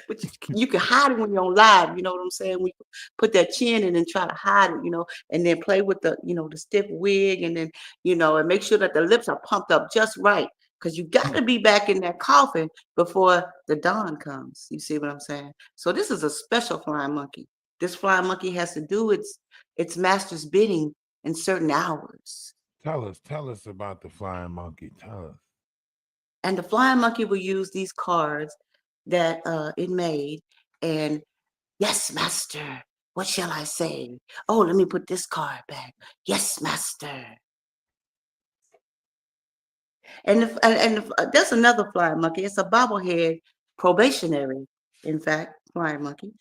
but you can hide it when you're on live. You know what I'm saying? We put that chin in and try to hide it, and then play with the stiff wig, and then and make sure that the lips are pumped up just right, because you got to be back in that coffin before the dawn comes. You see what I'm saying? So this is a special flying monkey. This flying monkey has to do its master's bidding in certain hours. Tell us about the flying monkey. Tell us. And the flying monkey will use these cards that it made. And yes, master, what shall I say? Oh, let me put this card back. Yes, master. And there's another flying monkey. It's a bobblehead probationary, in fact, flying monkey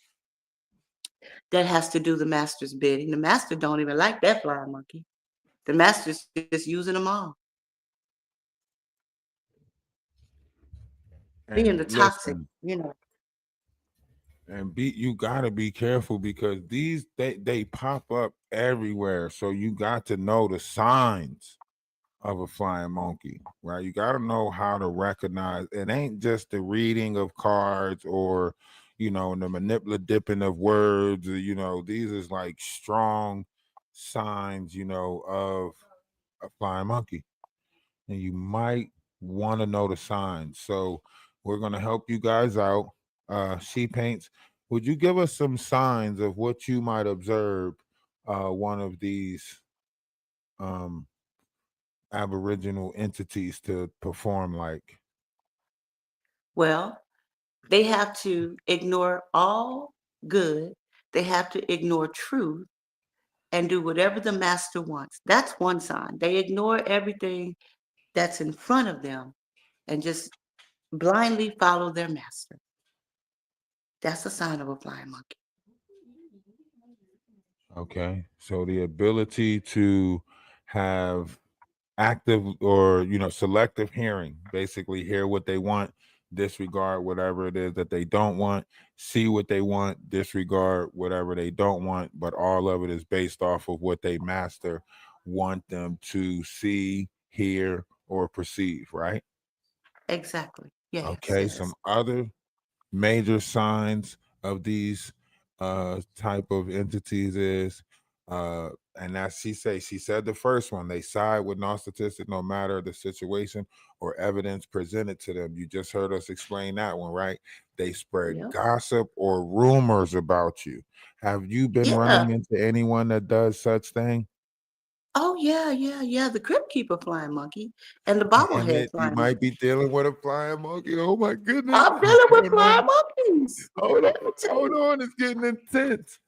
that has to do the master's bidding. The master don't even like that flying monkey. The master's just using them all. Being the toxic, And you gotta be careful, because these they pop up everywhere. So you got to know the signs of a flying monkey, right? You got to know how to recognize. It ain't just the reading of cards or the manipulative dipping of words. These is like strong signs, of a flying monkey, and you might want to know the signs. So we're gonna help you guys out. hePaints, would you give us some signs of what you might observe one of these um aboriginal entities to perform like? Well, they have to ignore all good. They have to ignore truth and do whatever the master wants. That's one sign. They ignore everything that's in front of them and just blindly follow their master. That's a sign of a flying monkey. Okay, so the ability to have active or selective hearing, basically hear what they want, disregard whatever it is that they don't want, see what they want, disregard whatever they don't want, but all of it is based off of what they master want them to see, hear, or perceive, right? Exactly. Yes, Okay, yes. some other major signs of these type of entities is and that she said the first one, they side with narcissistic no matter the situation or evidence presented to them. You just heard us explain that one, right? They spread Yep. gossip or rumors about you. Have you been Yeah. running into anyone that does such thing? Oh, yeah, yeah, yeah. The Crypt Keeper flying monkey and the Damn bobblehead it, you flying might monkey. be dealing with a flying monkey. Oh my goodness. I'm dealing with Hold flying on. monkeys. Hold on, Let me tell hold you. on, it's getting intense.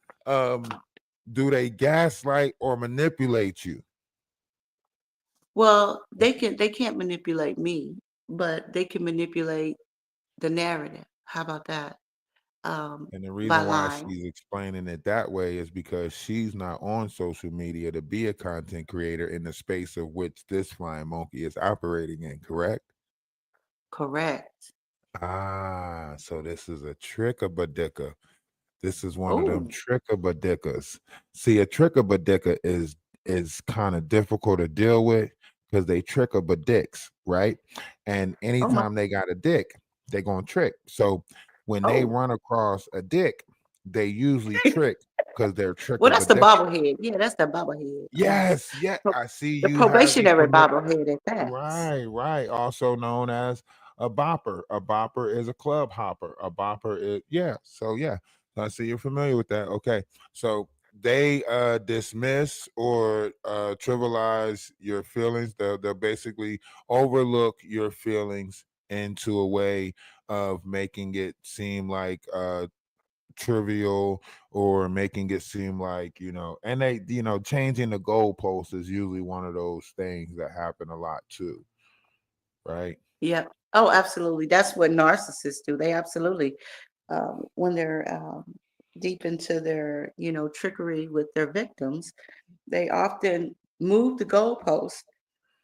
Do they gaslight or manipulate you? Well, they can't manipulate me, but they can manipulate the narrative. How about that? And the By reason why lying. she's explaining it that way is because she's not on social media to be a content creator in the space of which this flying monkey is operating in, correct? Correct. Ah, so this is a trick of Badika. This is one of them Oh, trick-a-badickas. See, a trick-a-badicka is kind of difficult to deal with because they trick-a-badicks, right? And oh my. anytime they got a dick, they're gonna trick. So when they Oh, run across a dick, they usually trick because they're well, that's the trick-a-badicka. bobblehead. Yeah, that's the bobblehead. Yes, yeah, Pro- I see the you have the probationary familiar. bobblehead at that. Right, right. Also known as a bopper. A bopper is a club hopper. A bopper is yeah. So yeah. So I see you're familiar with that. Okay. So they dismiss or trivialize your feelings. They'll basically overlook your feelings into a way of making it seem like trivial or making it seem like and they changing the goalposts is usually one of those things that happen a lot too, right? Yeah. Oh, absolutely. That's what narcissists do. They absolutely, when they're deep into their, trickery with their victims, they often move the goalposts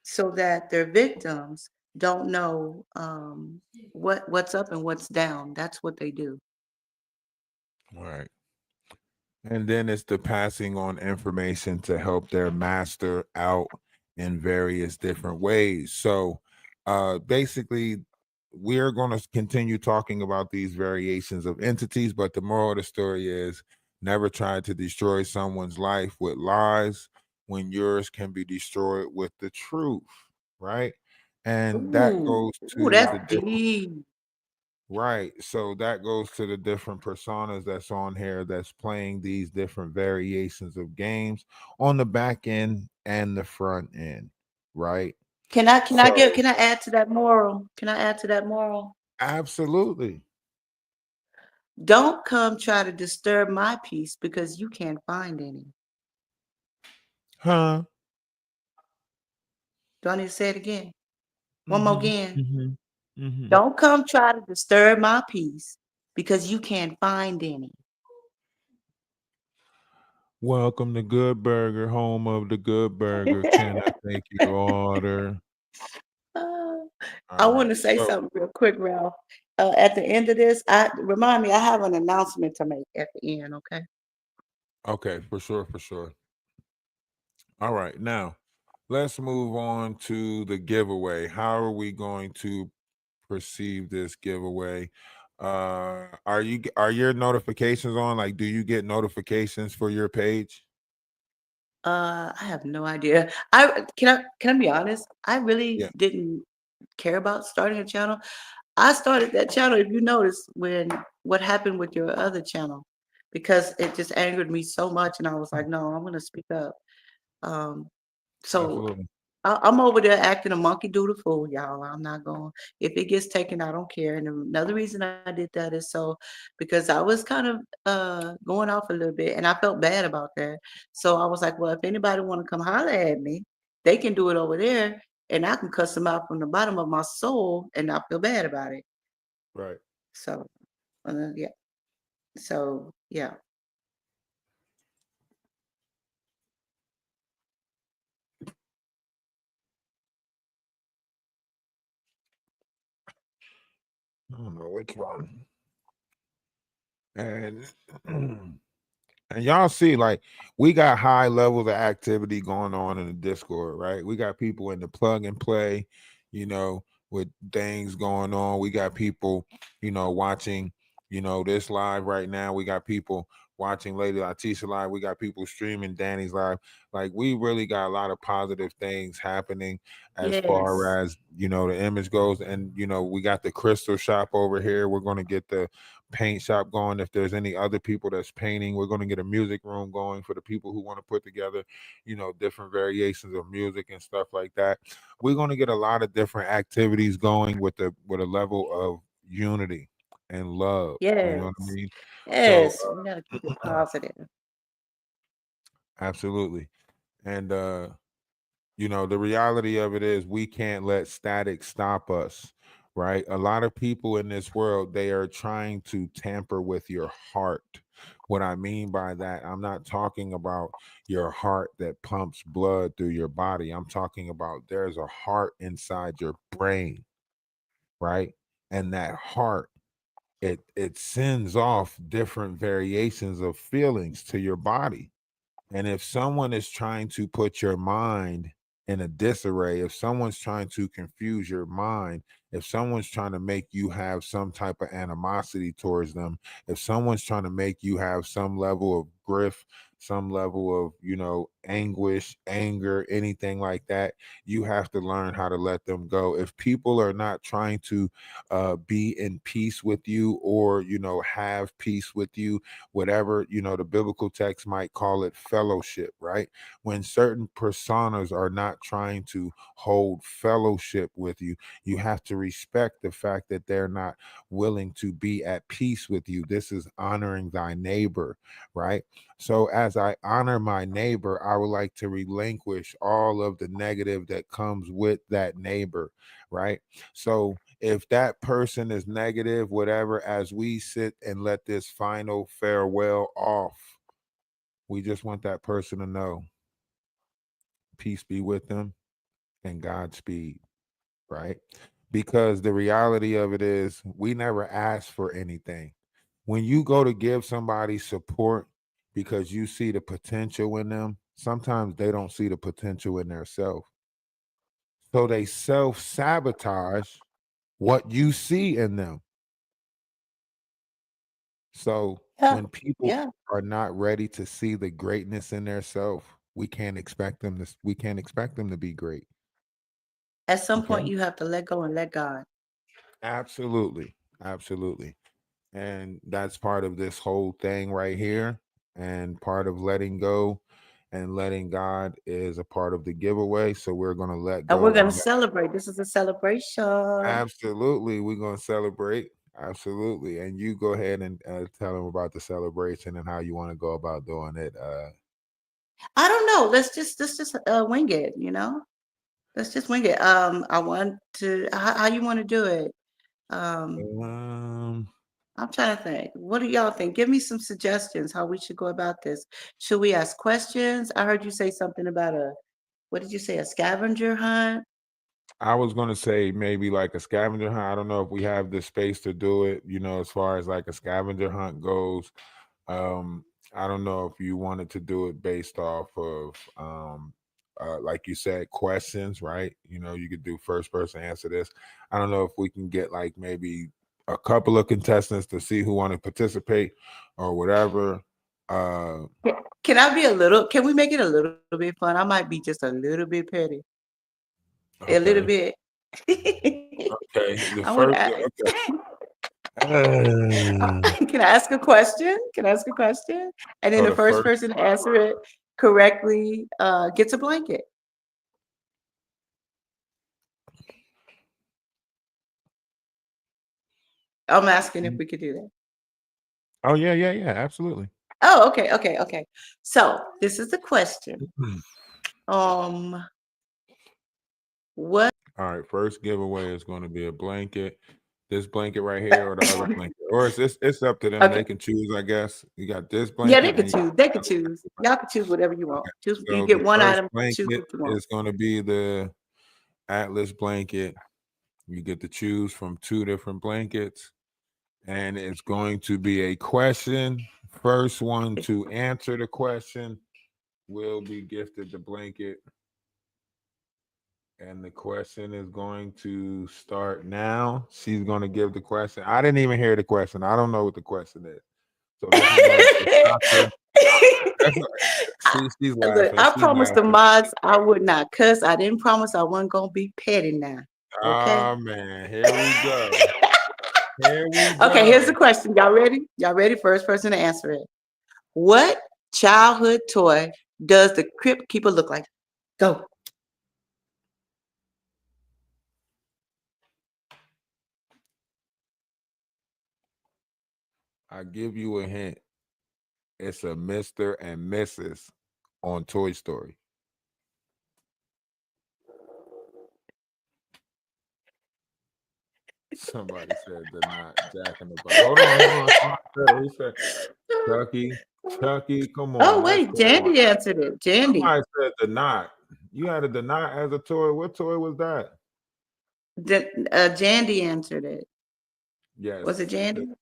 so that their victims don't know what's up and what's down. That's what they do. Right. And then it's the passing on information to help their master out in various different ways. So basically, we're going to continue talking about these variations of entities, but the moral of the story is never try to destroy someone's life with lies when yours can be destroyed with the truth, right? And that Ooh, goes ooh, to that's the different. deep. Right. So that goes to the different personas that's on here that's playing these different variations of games on the back end and the front end. Right. So Can I add to that moral? Can I add to that moral? absolutely. Don't come try to disturb my peace because you can't find any. Huh. Do I need to say it again? One more Mm-hmm. again. Mm-hmm. Mm-hmm. Don't come try to disturb my peace because you can't find any. Welcome to Good Burger, home of the Good Burger. Can I take your order? Uh, I All want right. to say So something real quick, Ralph. At the end of this, remind me, I have an announcement to make at the end, okay? okay, for sure, for sure. All right. Now let's move on to the giveaway. How are we going to perceive this giveaway? Are your notifications on? Like, do you get notifications for your page? I have no idea. Can I be honest? I really Yeah. didn't care about starting a channel. I started that channel, if you notice, when what happened with your other channel, because it just angered me so much, and I was like, no, I'm gonna speak up. Um, So Absolutely. I'm over there acting a monkey doodle fool, y'all. I'm not going. If it gets taken, I don't care. And another reason I did that is so because I was kind of going off a little bit, and I felt bad about that. So I was like, well, if anybody want to come holler at me, they can do it over there, and I can cuss them out from the bottom of my soul and not feel bad about it. Right. So yeah. So yeah. I don't know which one. And and y'all see, like, we got high levels of activity going on in the Discord, right? We got people in the plug and play, you know, with things going on. We got people, watching, this live right now. We got people watching Lady Letitia live. We got people streaming Danny's live. Like, we really got a lot of positive things happening as far Yes. as, the image goes. And, we got the crystal shop over here. We're going to get the paint shop going. If there's any other people that's painting, we're going to get a music room going for the people who want to put together, different variations of music and stuff like that. We're going to get a lot of different activities going with a level of unity and love. You know what I Yes. mean? So Yes. We gotta keep it positive. absolutely. And the reality of it is we can't let static stop us, right? A lot of people in this world, they are trying to tamper with your heart. What I mean by that, I'm not talking about your heart that pumps blood through your body. I'm talking about there's a heart inside your brain, right? And that heart, it sends off different variations of feelings to your body. And if someone is trying to put your mind in a disarray, if someone's trying to confuse your mind, if someone's trying to make you have some type of animosity towards them, if someone's trying to make you have some level of grief, some level of, anguish, anger, anything like that, you have to learn how to let them go. If people are not trying to be in peace with you or, have peace with you, whatever, the biblical text might call it fellowship, right? When certain personas are not trying to hold fellowship with you, you have to respect the fact that they're not willing to be at peace with you. This is honoring thy neighbor, right? So as I honor my neighbor, I would like to relinquish all of the negative that comes with that neighbor, right? So if that person is negative, whatever, as we sit and let this final farewell off, we just want that person to know peace be with them and Godspeed, right? Because the reality of it is we never ask for anything. When you go to give somebody support because you see the potential in them, sometimes they don't see the potential in themselves. So they self-sabotage what you see in them. So Yeah. when people Yeah. are not ready to see the greatness in their self, we can't expect them to be great. At some Okay? point, you have to let go and let God. Absolutely. Absolutely. And that's part of this whole thing right here. And part of letting go and letting God is a part of the giveaway. So we're going to let And we're go gonna and celebrate. This is a celebration. absolutely, we're going to celebrate. Absolutely. And you go ahead and tell them about the celebration and how you want to go about doing it. I don't know. Let's just wing it. Let's just wing it. I want to. How you want to do it? Um, Um, I'm trying to think. What do y'all think? Give me some suggestions how we should go about this. Should we ask questions? I heard you say something about what did you say? A scavenger hunt? I was going to say maybe like a scavenger hunt. I don't know if we have the space to do it, as far as like a scavenger hunt goes. Um, I don't know if you wanted to do it based off of, like you said, questions, right? You could do first person answer this. I don't know if we can get like maybe a couple of contestants to see who want to participate or whatever. Can I be a little? Can we make it a little bit fun? I might be just a little bit petty, a little Okay. bit. Okay. The I want first. to. Okay. Uh, Can I ask a question? Can I ask a question? And then so the the first first. person to answer it correctly gets a blanket. I'm asking if we could do that. Oh yeah, absolutely. Oh, okay. So this is the question. What? All right, first giveaway is going to be a blanket. This blanket right here, or the other blanket, or it's up to them. Okay. They can choose, I guess. You got this Yeah, blanket. they could choose. They could choose. Y'all can choose whatever you want. Choose. So You get the one first item. Choose blanket what you want. is going to be the Atlas blanket. You get to choose from 2 different blankets, and it's going to be a question. First one to answer the question will be gifted the blanket. And the question is going to start now. She's going to give the question. I didn't even hear the question. I don't know what the question is. So this is going to be soccer. She's Look, laughing. I She's promised the laughing. mods I would not cuss. I didn't promise I wasn't gonna be petty now. Okay. Oh man, here we go. Here we go. Okay, here's the question. Y'all ready? Y'all ready? First person to answer it. What childhood toy does the Crypt Keeper look like? Go. I give you a hint. It's a Mr. and Mrs. on Toy Story. Somebody said they're not Jack in the Box. Hold on. Somebody said, Chucky, come on. Oh wait, Jandy answered it. Jandy. Somebody said the knot. You had the knot as a toy. What toy was that? Jandy answered it. Yes. Was it Jandy?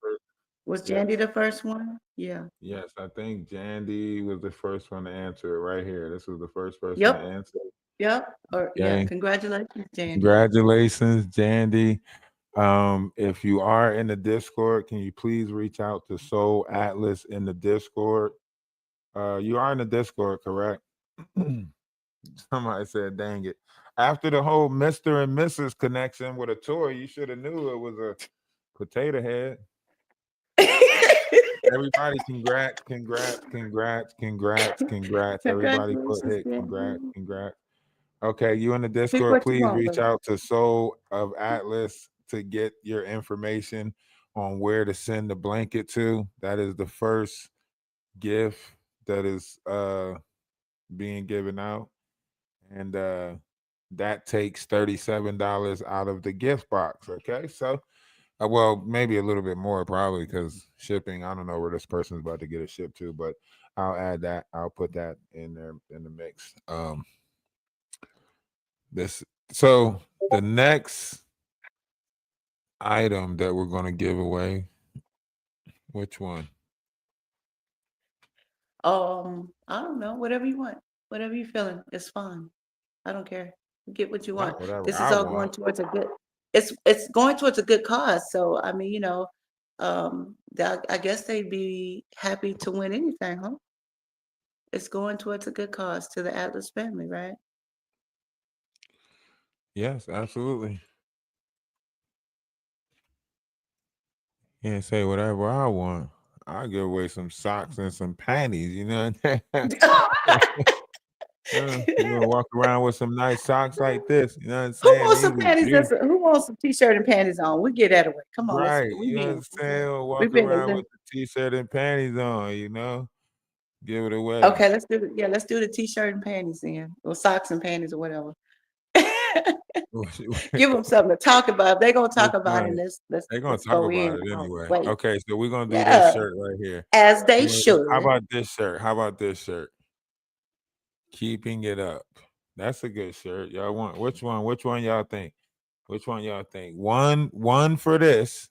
Was Jandy the first one? Yeah. Yes, I think Jandy was the first one to answer it right here. This was the first person Yep. to answer. Yep. Or yeah, congratulations, Jandy. Congratulations, Jandy. If you are in the Discord, can you please reach out to Soul Atlas in the Discord? You are in the Discord, correct? Somebody said, dang it. After the whole Mr. and Mrs. connection with a toy, you should have knew it was a potato head. Everybody, congrats. Everybody put hit, congrats. Okay, you in the Discord, please reach out to Soul of Atlas to get your information on where to send the blanket to. That is the first gift that is being given out. And that takes $37 out of the gift box. Okay, so well, maybe a little bit more probably because shipping. I don't know where this person's about to get it shipped to, but I'll add that. I'll put that in there in the mix. So the next item that we're going to give away, which one? I don't know. Whatever you want. Whatever you're feeling, it's fine. I don't care. Get what you want. This is all going towards a good. It's going towards a good cause. So I mean, I guess they'd be happy to win anything, huh? It's going towards a good cause to the Atlas family, right? Yes, absolutely. Can't say whatever I want. I'll give away some socks and some panties, you know. You gonna walk around with some nice socks like this, you know what I'm saying? Who wants some panties? Who wants some t-shirt and panties on? We get that away. Come on, right? We you know what I'm saying? Walk around with the t-shirt and panties on, you know. Give it away. Okay, let's do it. Yeah, let's do the t-shirt and panties then, or socks and panties or whatever. Give them something to talk about. They're gonna talk about it. They're gonna talk about it anyway. Okay, so we're gonna do this shirt right here. As they should. How about this shirt? Keeping it up. That's a good shirt. Y'all want which one? Which one y'all think? One for this.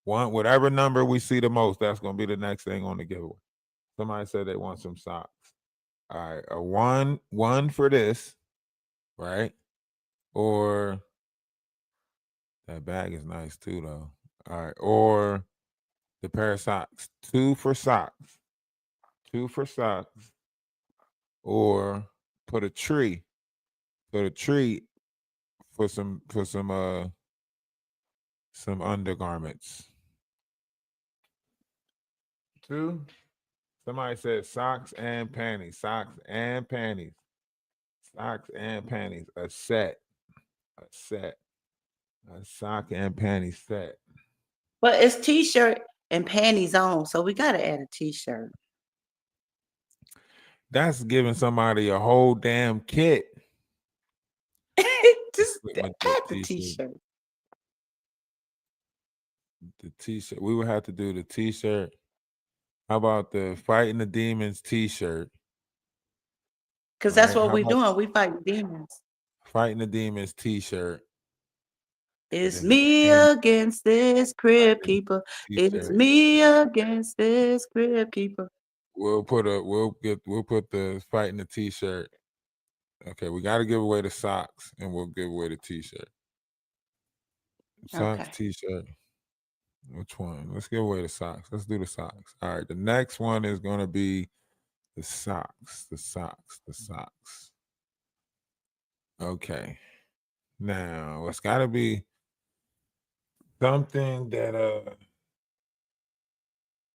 One, whatever number we see the most, that's gonna be the next thing on the giveaway. Somebody said they want some socks. All right, a one for this, right? Or that bag is nice too, though. All right, or the pair of socks. Two for socks, or put a tree for some undergarments. Two. Somebody said socks and panties. A set. A sock and panty set. But it's t-shirt and panties on, so we gotta add a t-shirt. That's giving somebody a whole damn kit. Just With the add the t-shirt. t-shirt. The t-shirt. We would have to do the t-shirt. How about the Fighting the Demons t-shirt? Because that's Right? what How we're about doing. We fight demons. Fighting the Demons t-shirt? It's then the me panty against this crib keeper. It's t-shirt. me against this crib keeper. We'll put the Fighting the t-shirt. Okay, we got to give away the socks, and we'll give away the t-shirt. Socks, Okay. t-shirt. Which one? Let's give away the socks. Let's do the socks. All right. The next one is going to be the socks. The socks. The socks. Okay. Now it's got to be something that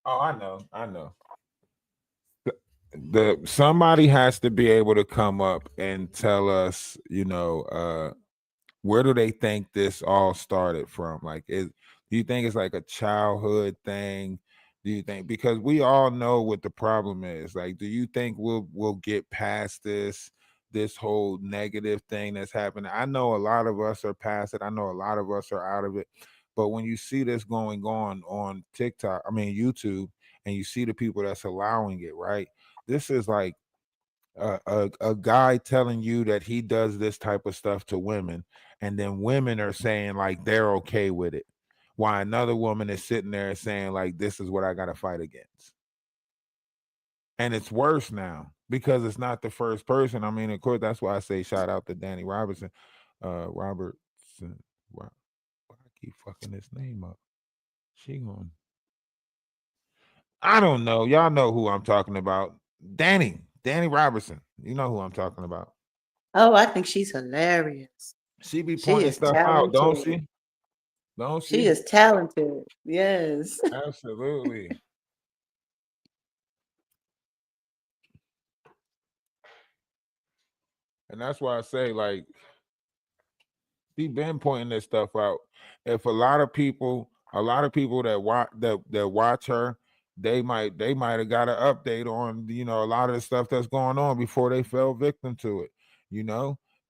oh, I know. Somebody has to be able to come up and tell us, where do they think this all started from? Like, do you think it's like a childhood thing? Do you think, because we all know what the problem is? Like, do you think we'll get past this whole negative thing that's happening? I know a lot of us are past it. I know a lot of us are out of it. But when you see this going on TikTok, I mean YouTube, and you see the people that's allowing it, right? This is like a guy telling you that he does this type of stuff to women, and then women are saying like they're okay with it, while another woman is sitting there saying like this is what I got to fight against. And it's worse now because it's not the first person. I mean, of course, that's why I say shout out to Danny Robertson. Why I keep fucking his name up? I don't know. Y'all know who I'm talking about. Danny Robertson. You know who I'm talking about. Oh, I think she's hilarious. She be She pointing is stuff out, don't talented. she? Don't She she? is talented. Yes. Absolutely. And that's why I say, like, she been pointing this stuff out. If a lot of people that watch her, they might have got an update on a lot of the stuff that's going on before they fell victim to it.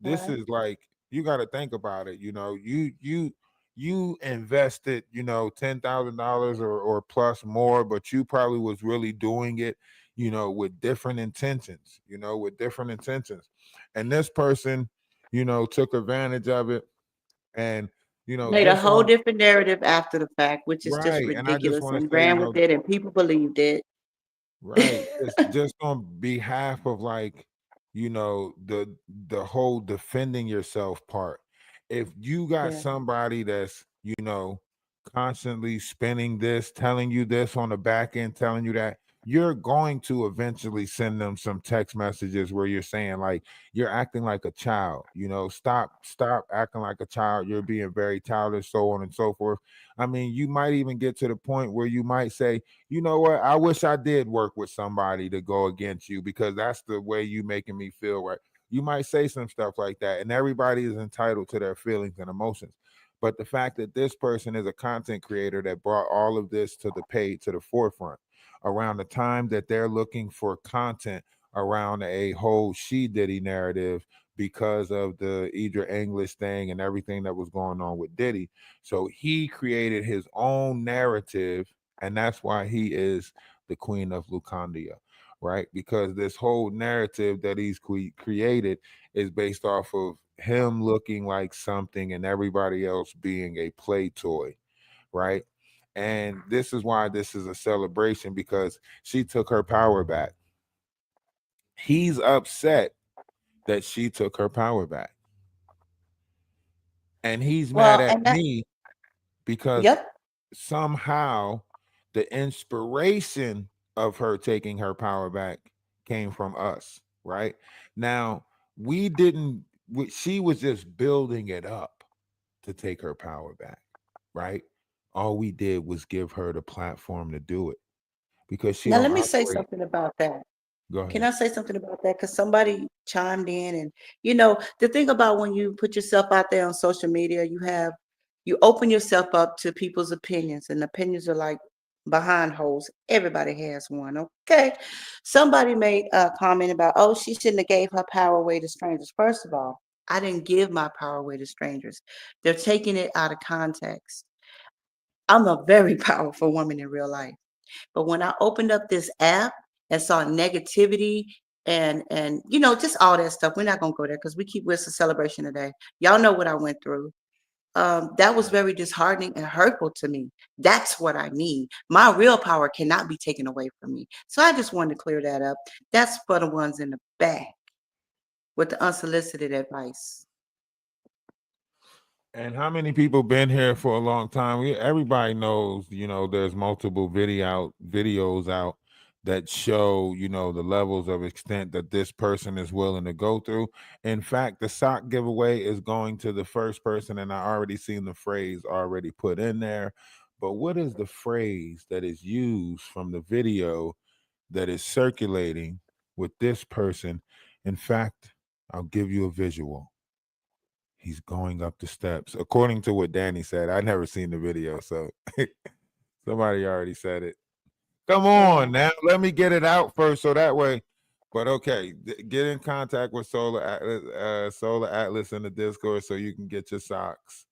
This Right. is like, you got to think about it. You invested $10,000 or plus more, but you probably was really doing it with different intentions. And this person took advantage of it, and Made a just whole on different narrative after the fact, which is just right. And I just ridiculous, want to and say, ran with it, and people believed it. right, just on behalf of, like, the whole defending yourself part. If you got Yeah. somebody that's constantly spinning this, telling you this on the back end, telling you that, you're going to eventually send them some text messages where you're saying like, you're acting like a child, stop acting like a child, you're being very childish, so on and so forth. I mean, you might even get to the point where you might say, you know what, I wish I did work with somebody to go against you, because that's the way you making me feel, right? You might say some stuff like that, and everybody is entitled to their feelings and emotions. But the fact that this person is a content creator that brought all of this to the forefront around the time that they're looking for content around a whole She Diddy narrative because of the Idra English thing and everything that was going on with Diddy. So he created his own narrative, and that's why he is the queen of Lucandia, right? Because this whole narrative that he's created is based off of him looking like something and everybody else being a play toy, right? And this is why this is a celebration, because she took her power back. He's upset that she took her power back. And he's mad Well, at and that. me because Yep. somehow the inspiration of her taking her power back came from us, right? Now, she was just building it up to take her power back, right? All we did was give her the platform to do it, because she Now don't let me say operate. something about that. Go Can ahead. I say something about that? Because somebody chimed in, and the thing about when you put yourself out there on social media, you have You open yourself up to people's opinions, and opinions are like behind holes. Everybody has one, okay? Somebody made a comment about, oh, she shouldn't have gave her power away to strangers. First of all, I didn't give my power away to strangers. They're taking it out of context. I'm a very powerful woman in real life. But when I opened up this app and saw negativity and just all that stuff, we're not gonna go there because we're a celebration today. Y'all know what I went through. That was very disheartening and hurtful to me. That's what I need. My real power cannot be taken away from me. So I just wanted to clear that up. That's for the ones in the back with the unsolicited advice. And how many people been here for a long time? Everybody knows, there's multiple videos out that show, the levels of extent that this person is willing to go through. In fact, the sock giveaway is going to the first person, and I already seen the phrase already put in there. But what is the phrase that is used from the video that is circulating with this person? In fact, I'll give you a visual. He's going up the steps. According to what Danny said, I never seen the video, so somebody already said it. Come on now, let me get it out first, so that way. But okay, get in contact with Solar Atlas in the Discord so you can get your socks.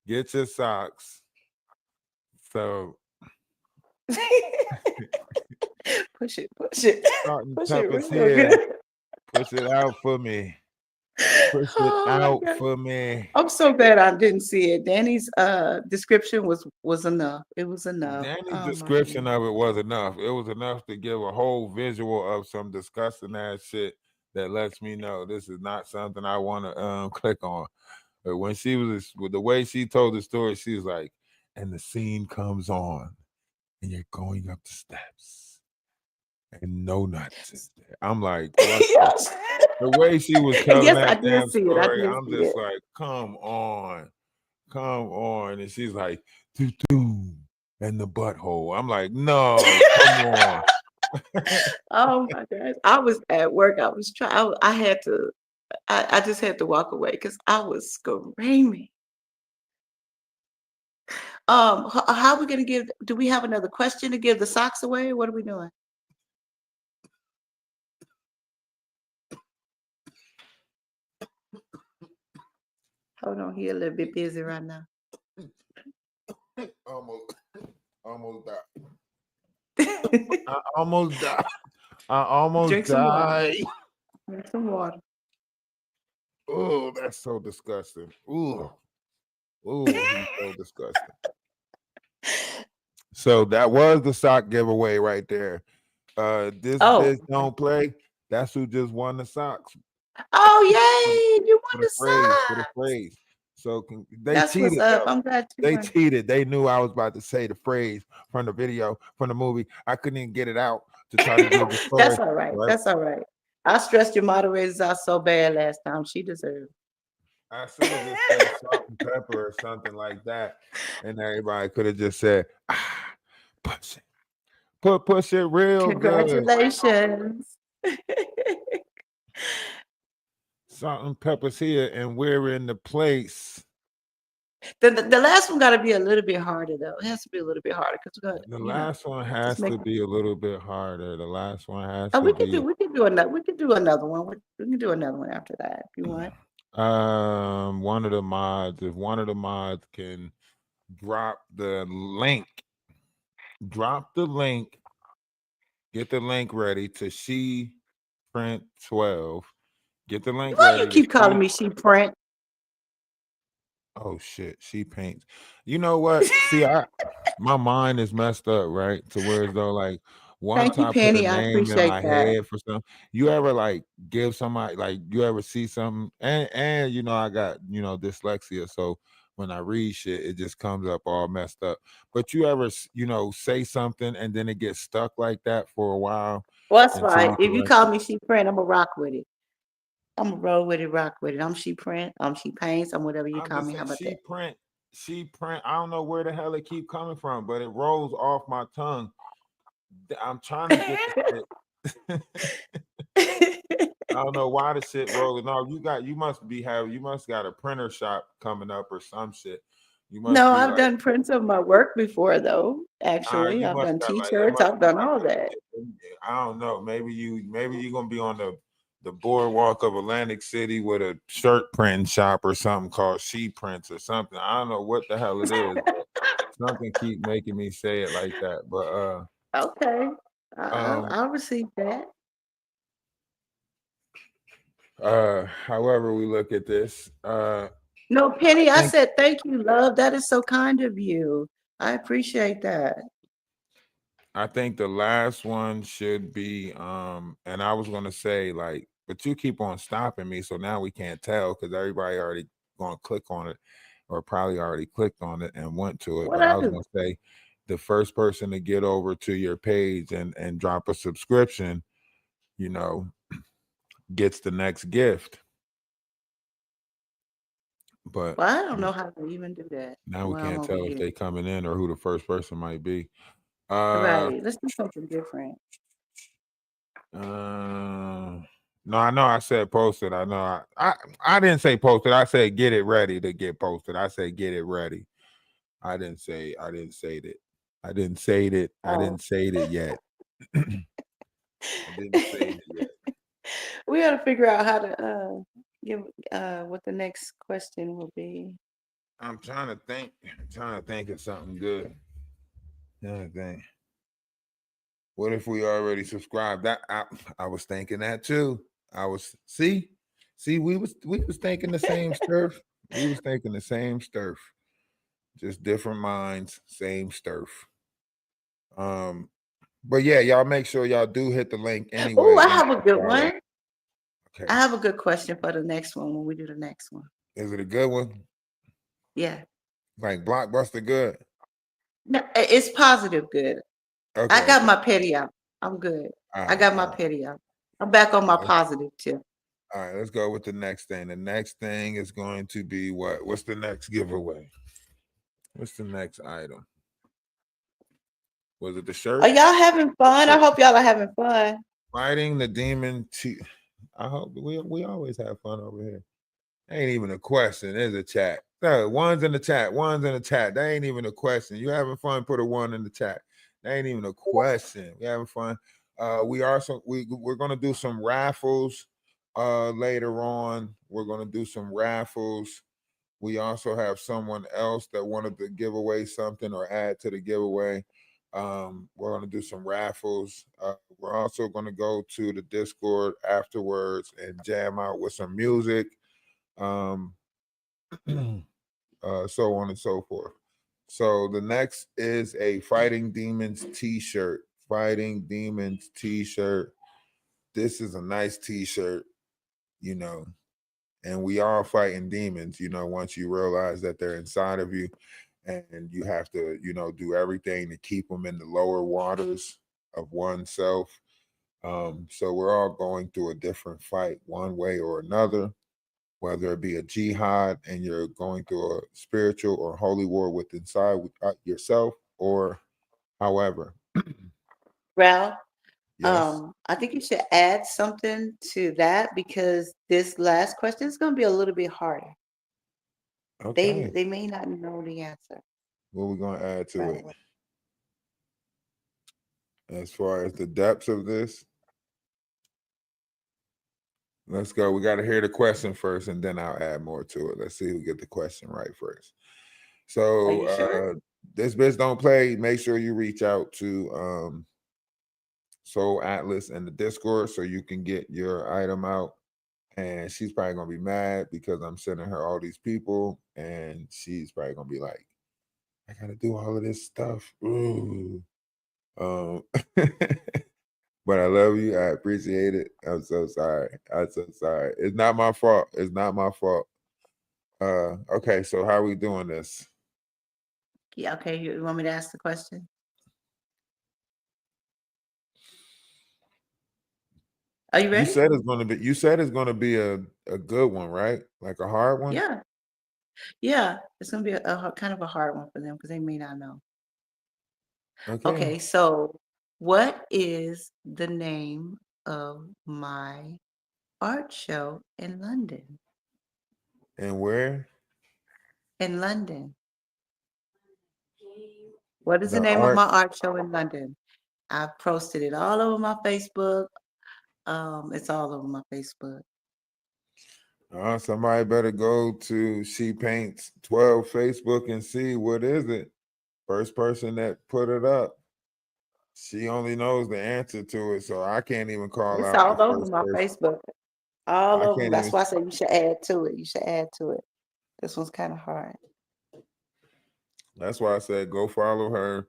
Get your socks. So push it. Salt and Push it Pepper's real here. good. Push it out for me. Push it Oh my out God. for me. I'm so glad I didn't see it. Danny's description was enough. It was enough. Danny's Oh my description goodness. of it was enough. It was enough to give a whole visual of some disgusting ass shit that lets me know this is not something I want to click on. But when she was with the way she told the story, she was like, and the scene comes on, and you're going up the steps, and no nuts is there. I'm like, what Yes. the way she was telling Yes, I that did damn see it. I story, did I'm see just it. like, come on. And she's like, doo-doo, and the butthole. I'm like, no, come on. Oh my gosh. I was at work. I was trying. I had to. I just had to walk away because I was screaming. How are we gonna give? Do we have another question to give the socks away? What are we doing? Hold on, he a little bit busy right now. Almost died. I almost died. I almost Drink some water. died. Drink some water. Oh, that's so disgusting. Ooh, he's so disgusting. So that was the sock giveaway right there. This don't play. That's who just won the socks. Oh yay! You For won the the phrase, for the socks. phrase. So they That's what's cheated up. though. I'm glad you They won. cheated. They knew I was about to say the phrase from the video, from the movie. I couldn't even get it out to try to give the story. That's all right. That's all right. I stressed your moderators out so bad last time. She deserved. I should have just said salt and pepper or something like that, and everybody could have just said, push it, push it real good. Congratulations. Salt and pepper's here, and we're in the place. The last one got to be a little bit harder though. It has to be a little bit harder because The last one has to be a little bit harder. The last one has to be. We can do another. We can do another one. We can do another one after that if you want. One of the mods, if one of the mods can drop the link, get the link ready to hePaints12. Get the link Why ready. you keep calling me hePaints? Oh shit, hePaints. You know what? See, my mind is messed up, right? To where as though like once Thank you, I put a Penny. I name in appreciate my that. head for something, you ever like give somebody like you ever see something and I got dyslexia, so when I read shit, it just comes up all messed up. But you ever say something and then it gets stuck like that for a while? Well, that's until right. If you correct call it? me hePaints, I'm gonna rock with it. I'm gonna roll with it, rock with it. I'm hePaints. I'm hePaints. I'm whatever you I'm call just me. How about that? sheprint. I don't know where the hell it keep coming from, but it rolls off my tongue. I'm trying to get the shit. I don't know why the shit rolling off. You must got a printer shop coming up or some shit. You must No, be I've like, done prints of my work before, though. Actually, you I've must done got like, it T-shirts. must I've be done like, all that. I don't know. Maybe you're gonna be on the boardwalk of Atlantic City with a shirt print shop or something called She Prints or something. I don't know what the hell it is, but something keep making me say it like that. But Okay, um I'll receive that. however we look at this, No, Penny, I I think said thank you, love. That is so kind of you. I appreciate that. the last one should be and I was gonna say like, but you keep on stopping me, so now we can't tell because everybody already gonna click on it or probably already clicked on it and went to it. What But I I was do? gonna say the first person to get over to your page and drop a subscription, you know, gets the next gift. But Well, I don't know how to even do that now we while I'm can't over tell if here. they coming in or who the first person might be. Uh Right. Let's do something different. no, I know I said posted. I know I didn't say posted. I said get it ready to get posted. I said get it ready. I didn't say that. I didn't say that. I Oh, didn't say it yet. I didn't say it yet. we got to figure out how to give what the next question will be. I'm trying to think. I'm trying to think of something good. Trying to think. What if we already subscribed? That I was thinking that too. I was we was thinking the same stuff. We was thinking the same stuff. Just different minds, same stuff. But yeah, y'all make sure y'all do hit the link Oh, anyway. I In have a the good follow. one. Okay. I have a good question for the next one when we do the next one. Is it a good one? Yeah. Like Blockbuster good? No, it's positive good. Okay, I got okay. my petty out. I'm good. All I right, got my all right. petty out. I'm back on my positive tip. All right, let's go with the next thing. The next thing is going to be what? What's the next giveaway? What's the next item? Was it the shirt? Are y'all having fun? I hope y'all are having fun. Fighting the demon. I hope we always have fun over here. Ain't even a question. There's a chat. No, one's in the chat. One's in the chat. That ain't even a question. You having fun? Put a one in the chat. That ain't even a question. We having fun. We're gonna do some raffles later on. We're gonna do some raffles. We also have someone else that wanted to give away something or add to the giveaway. We're going to do some raffles. We're also going to go to the Discord afterwards and jam out with some music, um, so on and so forth. So the next is a Fighting Demons t-shirt. Fighting Demons t-shirt. This is a nice t-shirt, you know, and we are fighting demons, you know, once you realize that they're inside of you and you have to, you know, do everything to keep them in the lower waters of oneself. So we're all going through a different fight one way or another, whether it be a jihad and you're going through a spiritual or holy war with inside yourself, or however. Ralph, Yes. I think you should add something to that because this last question is going to be a little bit harder. Okay. They may not know the answer What we gonna add to right it away. as far as the depths of this? Let's go. We got to hear the question first, and then I'll add more to it. Let's see who get the question right first. Are you sure? So this bitch don't play. Make sure you reach out to Soul Atlas and the Discord so you can get your item out. And she's probably gonna be mad because I'm sending her all these people, and she's probably gonna be like, "I gotta do all of this stuff." Ooh. Um, But I love you. I appreciate it. I'm so sorry. I'm so sorry. It's not my fault. It's not my fault. Okay, so how are we doing this? Yeah, okay. You want me to ask the question? Are you You ready? said it's gonna be a good one, right? Like a hard one? Yeah. Yeah. It's going to be kind of a hard one for them because they may not know. Okay. Okay. So, what is the name of my art show in London? And where? In London. What is the The name of art. my art show in London? I've posted it all over my Facebook. It's all over my Facebook. Somebody better go to hePaints12 Facebook and see what is it. First person that put it up, she only knows the answer to it, so I can't even call It's out the all over first my person. Facebook. All I over. can't That's even. why I said you should add to it. You should add to it. This one's kind of hard. That's why I said go follow her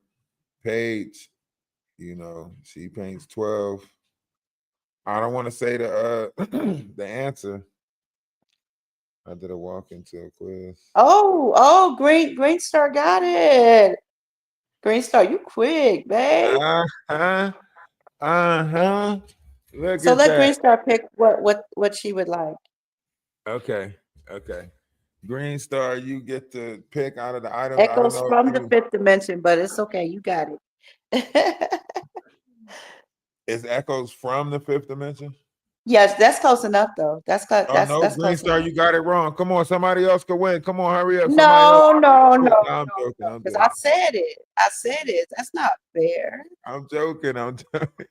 page. You know, hePaints12. I don't want to say the the answer. I did a walk into a quiz. Oh, Green Star got it. Green Star, you quick, babe. Uh-huh. Uh-huh. Look So at let Green that. Star pick what she would like. Okay. Okay. Green Star, you get to pick out of the items. I don't Echoes know if from the you fifth dimension, but it's okay. You got it. it's echoes from the fifth dimension. Yes, that's close enough though. Oh no, That's Green close Star, enough. you got it wrong. Come on, somebody else can win. Come on, hurry up. Somebody else. No, no, no, No, I'm no, joking. no. I'm Because I joking. said it. I said it. That's not fair. I'm joking. I'm joking.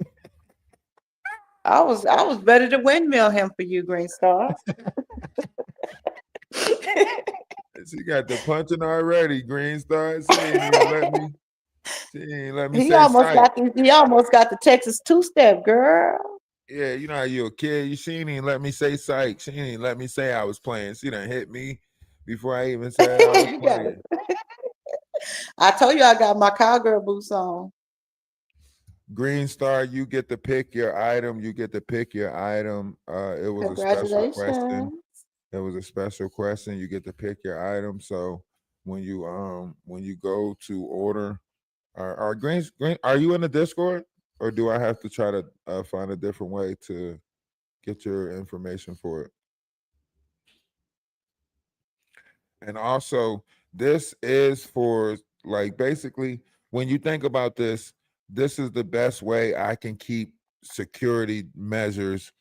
I was better to windmill him for you, Green Star. She got the punching already. Green Star. She ain't even let me. She ain't let me He say almost sight. got the Texas two-step, girl. Yeah, you know how you a kid. She ain't even let me say psych. She ain't even let me say I was playing. She done hit me before I even said I was You got it. playing. I told you I got my cowgirl boots on. Green Star, you get to pick your item. You get to pick your item. It was a special question. Congratulations. It was a special question. You get to pick your item. So when you go to order, are green, are you in the Discord, or do I have to try to find a different way to get your information for it? And also, this is for, like, basically, when you think about this, this is the best way I can keep security measures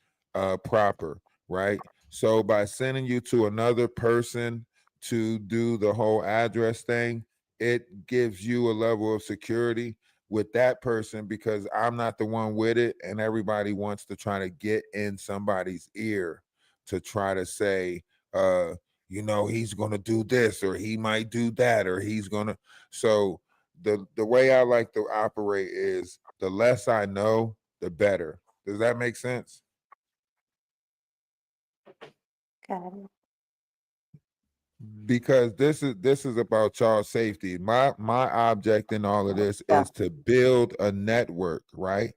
proper, right? So by sending you to another person to do the whole address thing, it gives you a level of security with that person, because I'm not the one with it, and everybody wants to try to get in somebody's ear to try to say, he's going to do this, or he might do that, or he's going to. So the way I like to operate is, the less I know, the better. Does that make sense? Got it. Because this is about y'all safety. My object in all of this Yeah. is to build a network, right?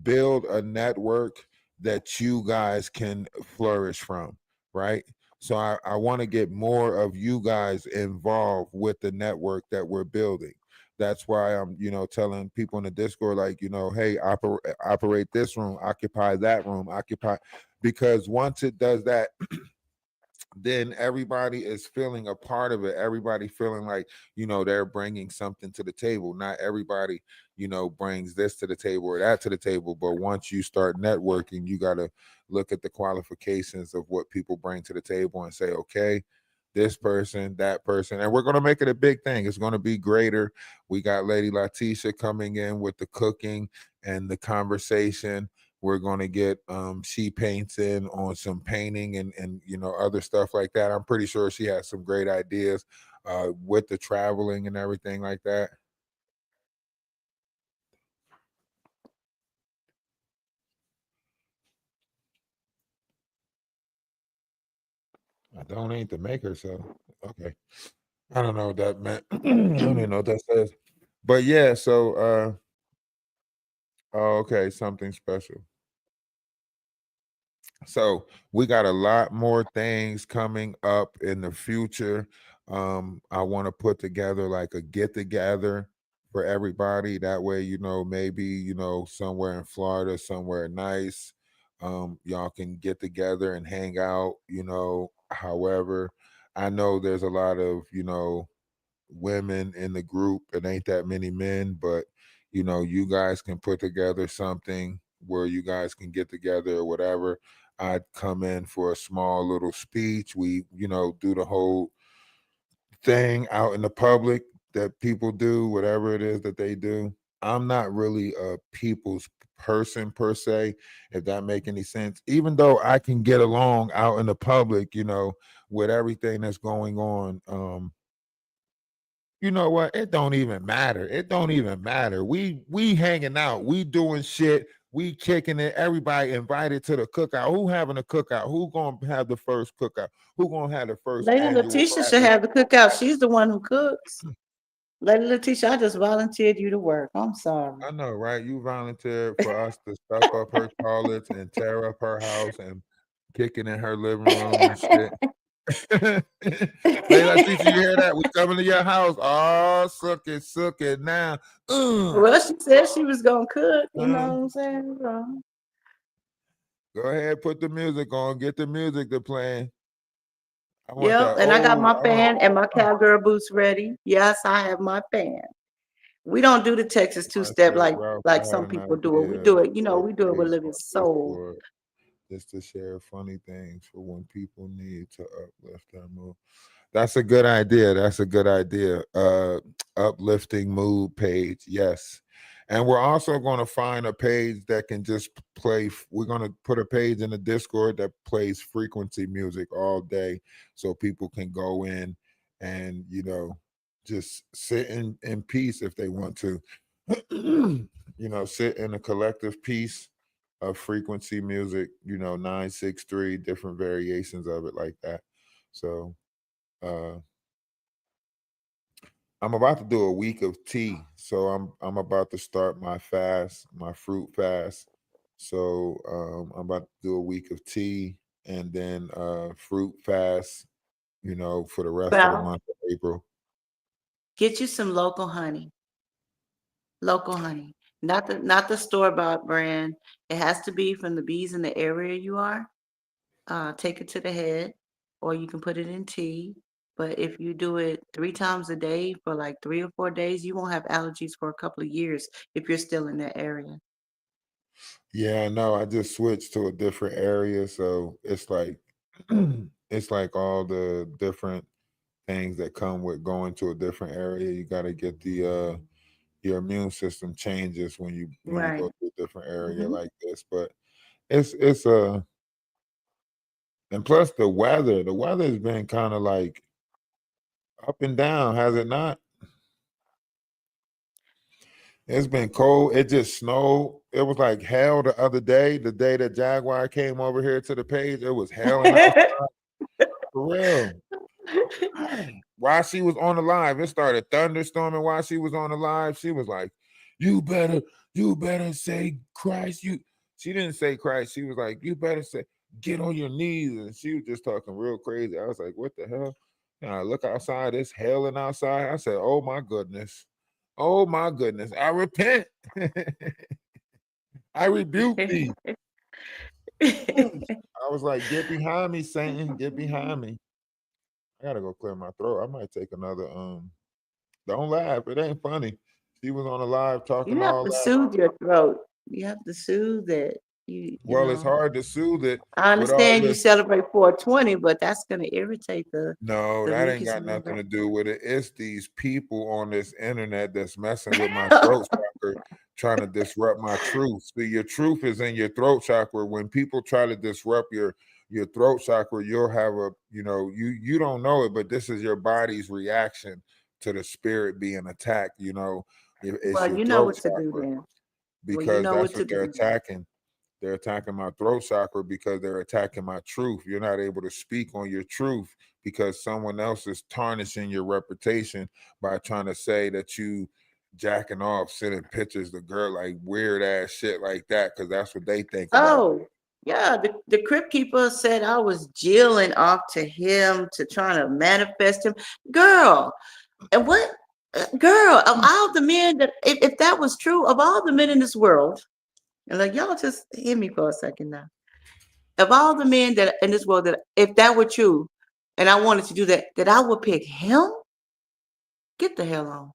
Build a network that you guys can flourish from, right? So I want to get more of you guys involved with the network that we're building. That's why I'm, telling people in the Discord, like, hey, operate this room, occupy that room, occupy, because once it does that, then everybody is feeling a part of it. Everybody feeling like, they're bringing something to the table. Not everybody, brings this to the table or that to the table. But once you start networking, you got to look at the qualifications of what people bring to the table and say, okay, this person, that person, and we're going to make it a big thing. It's going to be greater. We got Lady Letitia coming in with the cooking and the conversation. We're going to get she paints in on some painting and other stuff like that. I'm pretty sure she has some great ideas with the traveling and everything like that. I don't ain't the maker, so okay. I don't know what that meant. I don't even know what that says. But yeah, so okay, something special. So we got a lot more things coming up in the future. I want to put together like a get together for everybody. That way, maybe, somewhere in Florida, somewhere nice. Y'all can get together and hang out, however. I know there's a lot of, women in the group. It ain't that many men, but you guys can put together something where you guys can get together or whatever. I'd come in for a small little speech. We, do the whole thing out in the public. that people do, whatever it is that they do. I'm not really a people's person per se, if that make any sense. Even though I can get along out in the public, with everything that's going on. You know what? It don't even matter. It don't even matter. We hanging out. We doing shit. We kicking it. Everybody invited to the cookout. Who having a cookout? Who gonna have the first cookout? Who gonna have the first Lady annual? Letitia should have the cookout. She's the one who cooks. Lady Letitia, I just volunteered you to work. I'm sorry. I know, right? You volunteered for us to stuff up her toilets and tear up her house and kicking in her living room and shit. Lady Letitia, you hear that? We coming to your house. Oh, suck it now. Well, she said she was gonna cook. You know Uh, what I'm saying? So, Go ahead, put the music on. Get the music to playing. I want yep, that and I got my old. fan and my cowgirl boots ready. Yes, I have my fan. We don't do the Texas I two-step said, Ralph, I like had some an people do it. We idea do it, for a we do it with page living on soul. Discord just to share funny things for when people need to uplift their mood. That's a good idea. That's a good idea. Uplifting mood page. Yes. And we're also going to find a page that can just play. We're going to put a page in the Discord that plays frequency music all day so people can go in and, just sit in peace if they want to. Sit in a collective peace of frequency music, 963, different variations of it like that. So, uh, I'm about to do a week of tea, so I'm about to start my fast, my fruit fast. So I'm about to do a week of tea and then fruit fast, for the rest of the Well, month of April. get you some local honey. Local honey. Not the store-bought brand. It has to be from the bees in the area you are. Take it to the head, or you can put it in tea. But if you do it 3 times a day for like 3 or 4 days, you won't have allergies for a couple of years if you're still in that area. Yeah, no, I just switched to a different area, so it's like it's like all the different things that come with going to a different area. You got to get the your immune system changes when you Right. go to a different area Hmm. like this. But it's and plus the weather has been kind of like up and down, has it not? It's been cold. It just snowed. It was like hell the other day, the day that Jaguar came over here to the page. It was hailing outside for real. While she was on the live, it started thunderstorming while she was on the live. She was like, you better say Christ. She didn't say Christ. She was like, you better say, get on your knees. And she was just talking real crazy. I was like, what the hell? And I look outside, it's hailing outside. I said, oh my goodness. Oh my goodness. I repent. I rebuke thee. I was like, get behind me, Satan. Get behind me. I gotta go clear my throat. I might take another don't laugh. It ain't funny. She was on a live talking You have all to that. soothe your throat. You have to soothe it. You Well, it's know. hard to soothe it I with all understand you this. celebrate 420, but that's gonna irritate No, the that ain't mucus got membrane. nothing to do with it. It's these people on this internet that's messing with my throat chakra, trying to disrupt my truth. See, your truth is in your throat chakra. When people try to disrupt your throat chakra, you'll have you don't know it, but this is your body's reaction to the spirit being attacked. It's Well, your you know throat what to do chakra then. Well, you because know that's what what to they're do. attacking. They're attacking my throat chakra because they're attacking my truth. You're not able to speak on your truth because someone else is tarnishing your reputation by trying to say that you jacking off, sending pictures to girl like weird ass shit like that because that's what they think about. Oh, yeah, the crypt keeper said I was jilling off to him to try to manifest him. Girl, and what girl, of all the men that if that was true, of all the men in this world, and like y'all just hear me for a second now. Of all the men that in this world that if that were true and I wanted to do that, that I would pick him, get the hell on.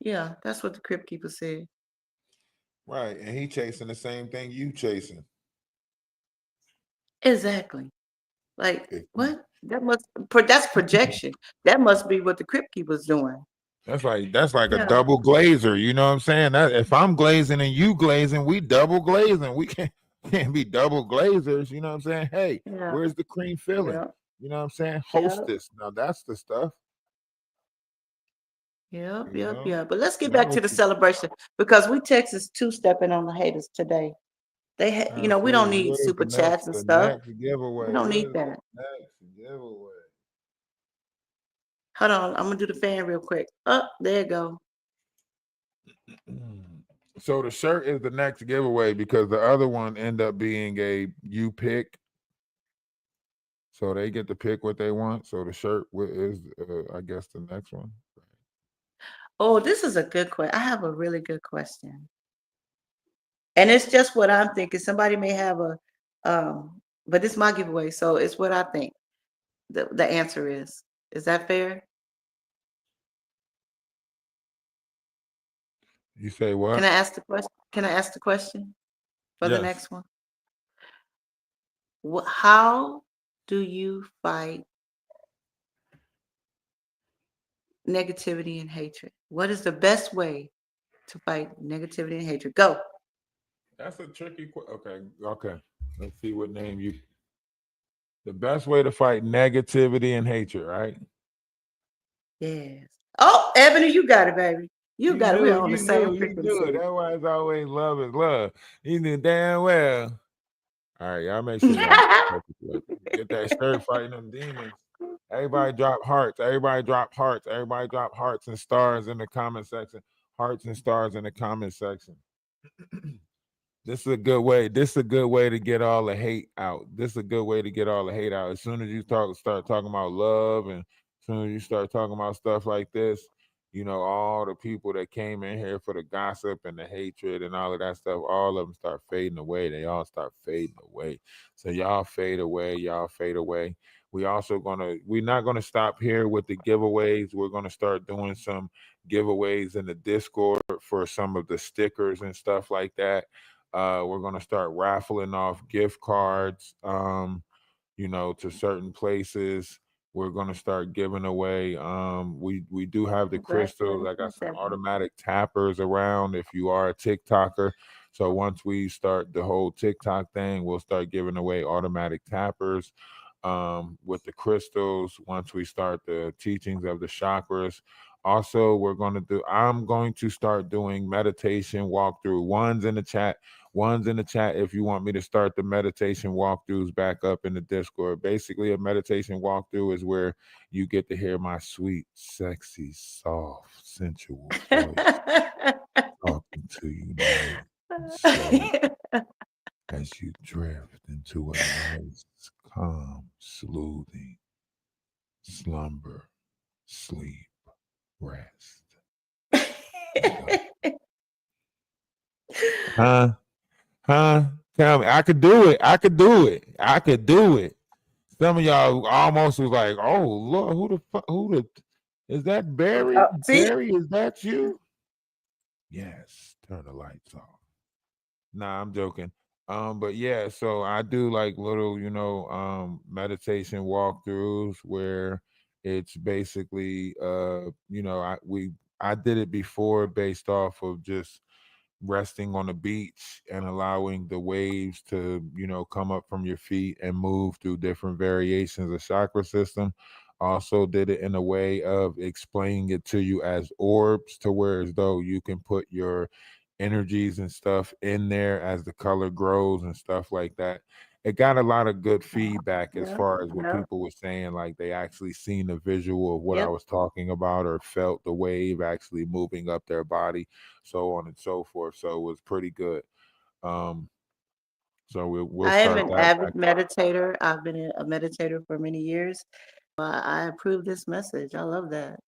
Yeah, that's what the crypt keeper said. Right. And he chasing the same thing you chasing. Exactly. Like, what? That's projection. That must be what the Crypt Keeper's doing. That's like Yeah. a double glazer. You know what I'm saying? That if I'm glazing and you glazing, we double glazing. We can't be double glazers. You know what I'm saying? Hey, Yeah. where's the cream filling? Yeah. You know what I'm saying? Yeah. Hostess. Now that's the stuff. Yep. You Yep. know? Yeah. But let's get Now back to what the you- celebration because we Texas two-stepping on the haters today. We don't Absolutely. need What is super chats and the stuff. next giveaway? We don't What need is that. the next giveaway? Hold on. I'm gonna do the fan real quick. Oh, there you go. So the shirt is the next giveaway because the other one end up being a you pick. So they get to pick what they want. So the shirt is, I guess, the next one. Oh, this is a good question. I have a really good question. And it's just what I'm thinking. Somebody may have but this is my giveaway, so it's what I think the answer is. Is that fair? You say what? Can I ask the question? Can I ask the question for the Yes. next one? How do you fight negativity and hatred? What is the best way to fight negativity and hatred? Go. That's a tricky question. Okay. Let's see what name you. The best way to fight negativity and hatred, right? Yes. Oh, Ebony, you got it, baby. You got it. We're on the same You frequency. knew. That's why it's always love is love. You knew damn well. All right, y'all make sure y'all get that shirt fighting them demons. Everybody drop hearts. Everybody drop hearts. Everybody drop hearts and stars in the comment section. Hearts and stars in the comment section. This is a good way. This is a good way to get all the hate out. This is a good way to get all the hate out. As soon as you start talking about love, and as soon as you start talking about stuff like this, you know, all the people that came in here for the gossip and the hatred and all of that stuff, all of them start fading away. They all start fading away. So y'all fade away. Y'all fade away. We're not gonna stop here with the giveaways. We're gonna start doing some giveaways in the Discord for some of the stickers and stuff like that. We're going to start raffling off gift cards, you know, to certain places. We're going to start giving away. We do have the crystals. I got some automatic tappers around if you are a TikToker. So once we start the whole TikTok thing, we'll start giving away automatic tappers with the crystals. Once we start the teachings of the chakras. Also, I'm going to start doing meditation walkthrough. One's in the chat if you want me to start the meditation walkthroughs back up in the Discord. Basically, a meditation walkthrough is where you get to hear my sweet, sexy, soft, sensual voice talking to you nice and slow as you drift into a nice, calm, soothing slumber, sleep, rest. Huh? Tell me, I could do it. I could do it. Some of y'all almost was like, "Oh Lord, who the fuck? Is that Barry? Barry, is that you?" Yes. Turn the lights off. Nah, I'm joking. But yeah, so I do like little, meditation walkthroughs where it's basically, I did it before based off of just resting on the beach and allowing the waves to, come up from your feet and move through different variations of chakra system. Also did it in a way of explaining it to you as orbs, to where as though you can put your energies and stuff in there as the color grows and stuff like that. It got a lot of good feedback as far as what people were saying, like they actually seen the visual of what I was talking about or felt the wave actually moving up their body, so on and so forth. So it was pretty good. So we'll I am start an that avid back. meditator. I've been a meditator for many years. I approve this message. I love that.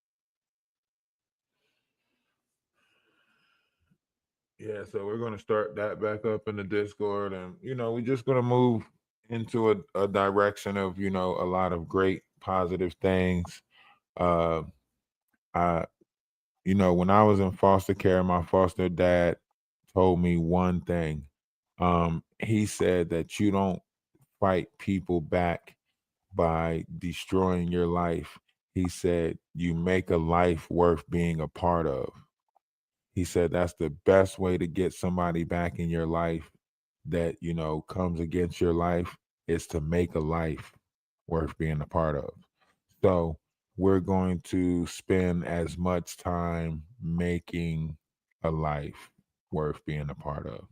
Yeah, so we're going to start that back up in the Discord, and we're just going to move into a direction of a lot of great positive things. I when I was in foster care, my foster dad told me one thing. He said that you don't fight people back by destroying your life. He said, you make a life worth being a part of. He said that's the best way to get somebody back in your life that, you know, comes against your life, is to make a life worth being a part of. So we're going to spend as much time making a life worth being a part of.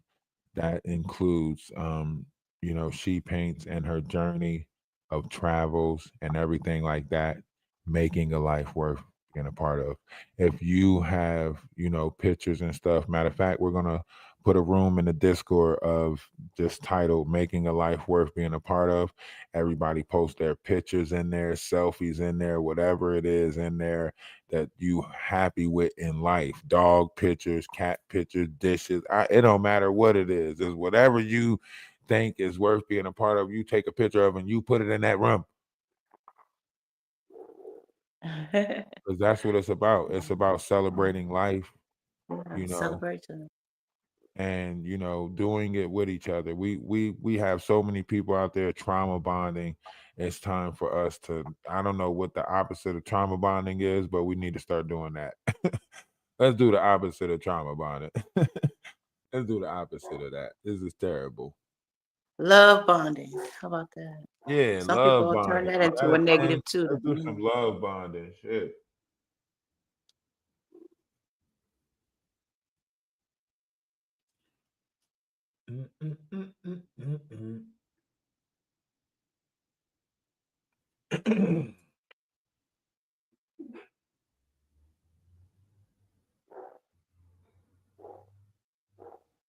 That includes, you know, She Paints and her journey of travels and everything like that, making a life worth being a part of. If you have, you know, pictures and stuff, matter of fact, we're gonna put a room in the Discord of just titled "Making a Life Worth Being a Part of." Everybody post their pictures in there, selfies in there, whatever it is in there that you happy with in life. Dog pictures, cat pictures, dishes. It don't matter what it is. It's whatever you think is worth being a part of. You take a picture of and you put it in that room. Because that's what it's about. It's about celebrating life, you know, Celebration. and you know, doing it with each other. We have so many people out there trauma bonding. It's time for us to, I don't know what the opposite of trauma bonding is, but we need to start doing that. Let's do the opposite of trauma bonding. Let's do the opposite of that. This is terrible. Love bonding. How about that? Yeah, Some people love will turn bonding. that into a negative too. Let's do some love bonding. Shit.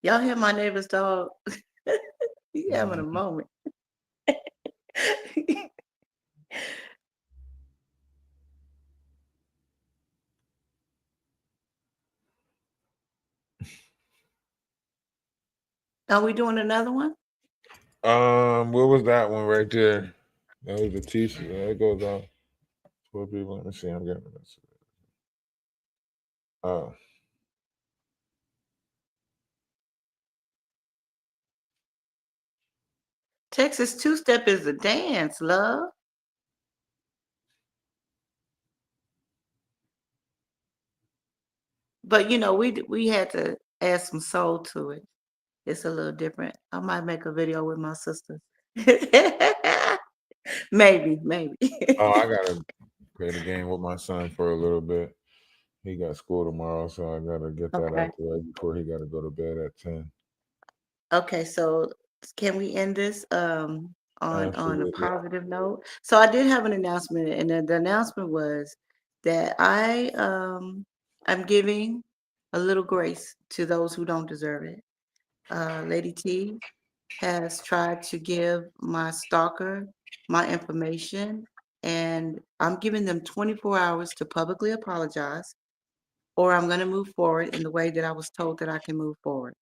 Y'all hear my neighbor's dog? He having a moment. Are we doing another one? What was that one right there? That was the t-shirt. That goes on. 4 people. Let me see. I'm getting this. Oh. Texas two-step is a dance, love. But you know, we had to add some soul to it. It's a little different. I might make a video with my sister. Maybe. Oh, I gotta play the game with my son for a little bit. He got school tomorrow, so I gotta get that Okay. out the way before he gotta go to bed at 10. Okay, so can we end this on a Absolutely. positive note? So I did have an announcement, and the announcement was that I'm giving a little grace to those who don't deserve it. Lady T has tried to give my stalker my information, and I'm giving them 24 hours to publicly apologize, or I'm going to move forward in the way that I was told that I can move forward.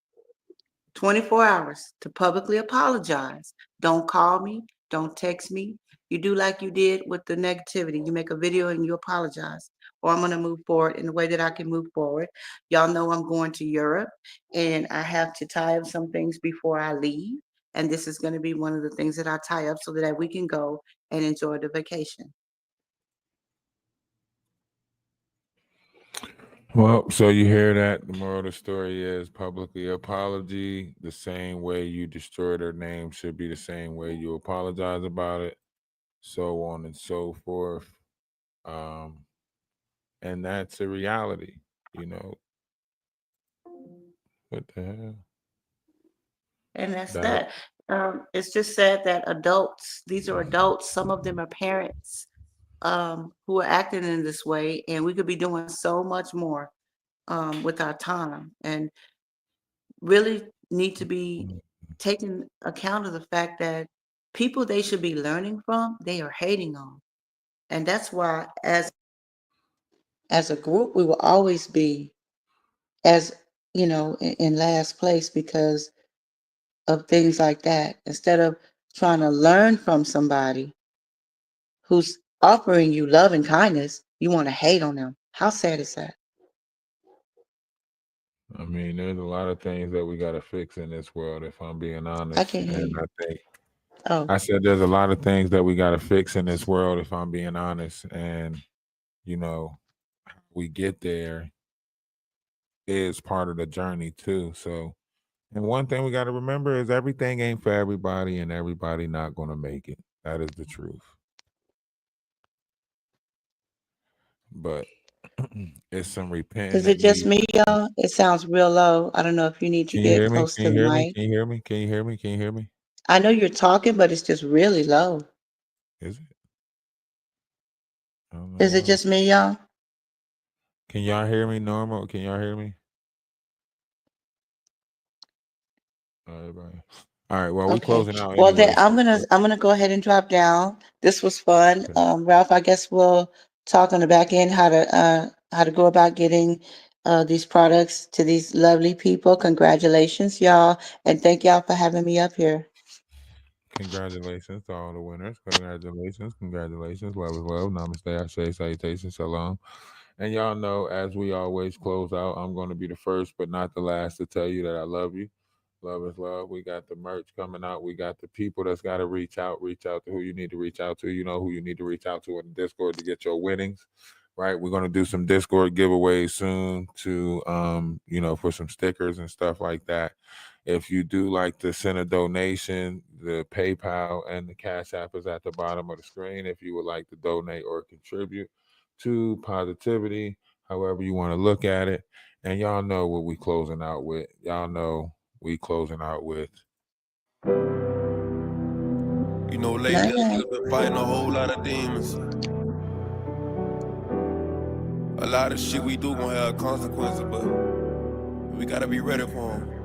24 hours to publicly apologize. Don't call me. Don't text me. You do like you did with the negativity. You make a video and you apologize. Or I'm going to move forward in the way that I can move forward. Y'all know I'm going to Europe and I have to tie up some things before I leave. And this is going to be one of the things that I tie up so that we can go and enjoy the vacation. Well, so you hear that. The moral of the story is publicly apology. The same way you destroyed her name should be the same way you apologize about it. So on and so forth. And that's a reality, you know. What the hell? And that's that. It's just sad that adults, these are adults, some of them are parents, who are acting in this way, and we could be doing so much more with our time, and really need to be taking account of the fact that people they should be learning from, they are hating on, and that's why as a group we will always be, as you know, in last place because of things like that. Instead of trying to learn from somebody who's offering you love and kindness, you want to hate on them. How sad is that? I mean, there's a lot of things that we got to fix in this world, if I'm being honest. I can't hear And you. I think Oh, I said there's a lot of things that we got to fix in this world, if I'm being honest. And, you know, we get there is part of the journey too. So, and one thing we got to remember is everything ain't for everybody and everybody not going to make it. That is the truth. But it's some repenting is that it just needs. me, y'all? It sounds real low. I don't know if you need to Can you get hear me? close Can to you the hear me? mic. Can you hear me? Can you hear me? Can you hear me? I know you're talking, but it's just really low. Is it? I don't know Is it why. just me, y'all? Can y'all hear me normal? Can y'all hear me? Everybody. All right. Well, we Okay. closing out Well, then anyway. I'm gonna go ahead and drop down. This was fun. Okay. Ralph, I guess we'll talk on the back end how to go about getting these products to these lovely people. Congratulations, y'all, and thank y'all for having me up here. Congratulations to all the winners. Congratulations. Congratulations. Love is love. Namaste. Ashe. Salutations. Shalom. And y'all know, as we always close out, I'm going to be the first, but not the last, to tell you that I love you. Love is love. We got the merch coming out. We got the people that's got to reach out. Reach out to who you need to reach out to. You know who you need to reach out to in the Discord to get your winnings. Right. We're going to do some Discord giveaways soon to, for some stickers and stuff like that. If you do like to send a donation, the PayPal and the Cash App is at the bottom of the screen. If you would like to donate or contribute to positivity, however you want to look at it. And y'all know what we closing out with. Y'all know we closing out with. You know, lately Night-night. I've been fighting a whole lot of demons. A lot of shit we do gonna have consequences, but we gotta be ready for them.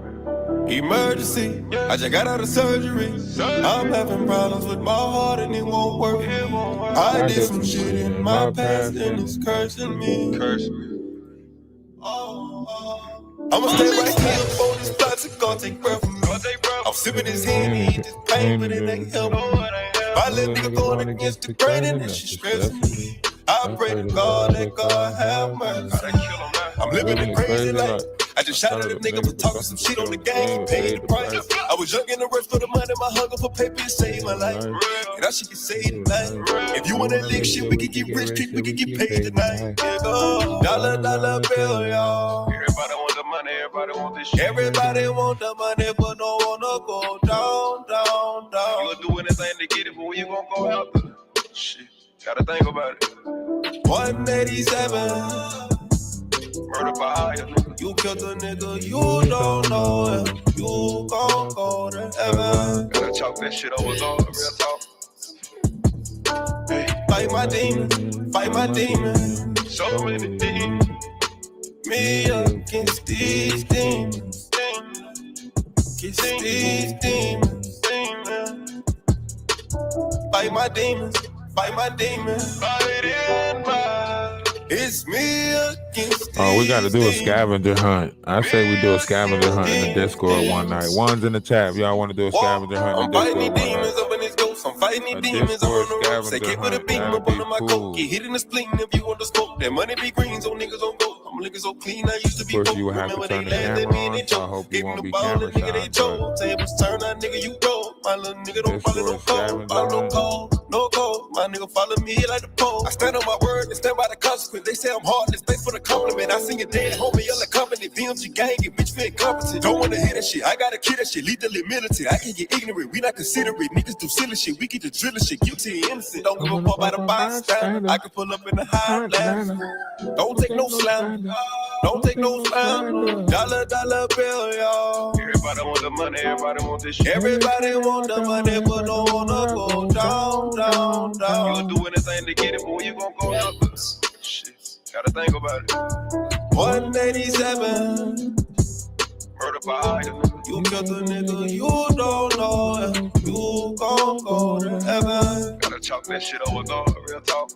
Emergency, I just got out of surgery. I'm having problems with my heart and it won't work. I did some shit in my past and it's cursing me. I'ma stay right here for this toxic, gonna take breath from me. I'm sipping his Henny, eat this pain, but it ain't helping me. My little nigga going against the grain and that shit stressing me. I pray to God, let God have mercy. I'm living a crazy life. I just shot at a nigga for talking some shit on the game, paid the price. I was young in the rush for the money, my hunger for paper saved my life. And that shit can save tonight. If you wanna lick shit, we can get rich quick, we can get paid tonight. Dollar, dollar bill, y'all. Everybody want the money, everybody want this shit. Everybody want the money, but don't wanna go down, down, down. You'll do anything to get it, but when you gonna go out there? Shit, gotta think about it. 187. Murder by hire. You killed a nigga, you don't know if you gon' go to heaven. Gotta chalk that shit over, go real talk. Hey, fight my demons, fight my demons. So many demons. Me against these demons. Against these demons. Fight my demons, fight my demons. Fight in my. It's me against these. Oh, we got to do a scavenger hunt. I say we do a scavenger hunt in the Discord one night. One's in the chat. If y'all want to do a scavenger hunt in the Discord one night. I'm fighting these demons up on the road. Say, keep with a beam up under my coat. Get hit in the spleen if you want to smoke. That money be green, so niggas don't go. I'm looking so clean, I used to be broke. You would have to turn the camera on, so I hope you won't be camera shy. Tables turn, that nigga you go. My little nigga don't follow no code. Follow no code, no code. My nigga follow me like the pole. I stand on my word and stand by the consequence. They say I'm heartless, thanks for the compliment. I sing it dead, homie, y'all the company. BMG gang, get bitch feel incompetent. Don't wanna hear that shit, I gotta kill that shit. Lethally militant, I can get ignorant. We not considerate, niggas do silly shit. We get the drilling shit, guilty and innocent. Don't give a fuck about a bystander. I can pull up in the Highlands. Don't take no slam. Don't take no slam. Dollar, dollar bill, y'all. Everybody want the money, everybody want this shit. Everybody want the money, but don't wanna go down, down, down. You'll do anything to get it, but when you gon' go out there? Shit, gotta think about it. 187. Murder by hire. You killed a nigga, you don't know if you gon' go to heaven. Gotta chalk that shit over, go real talk.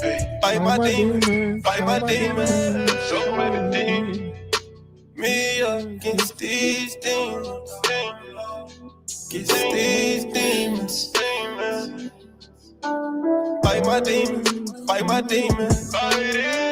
Hey, fight my demons, fight my demons. So many demons. Me against these demons. Against these demons. Fight my demons, fight my demons. Fight it.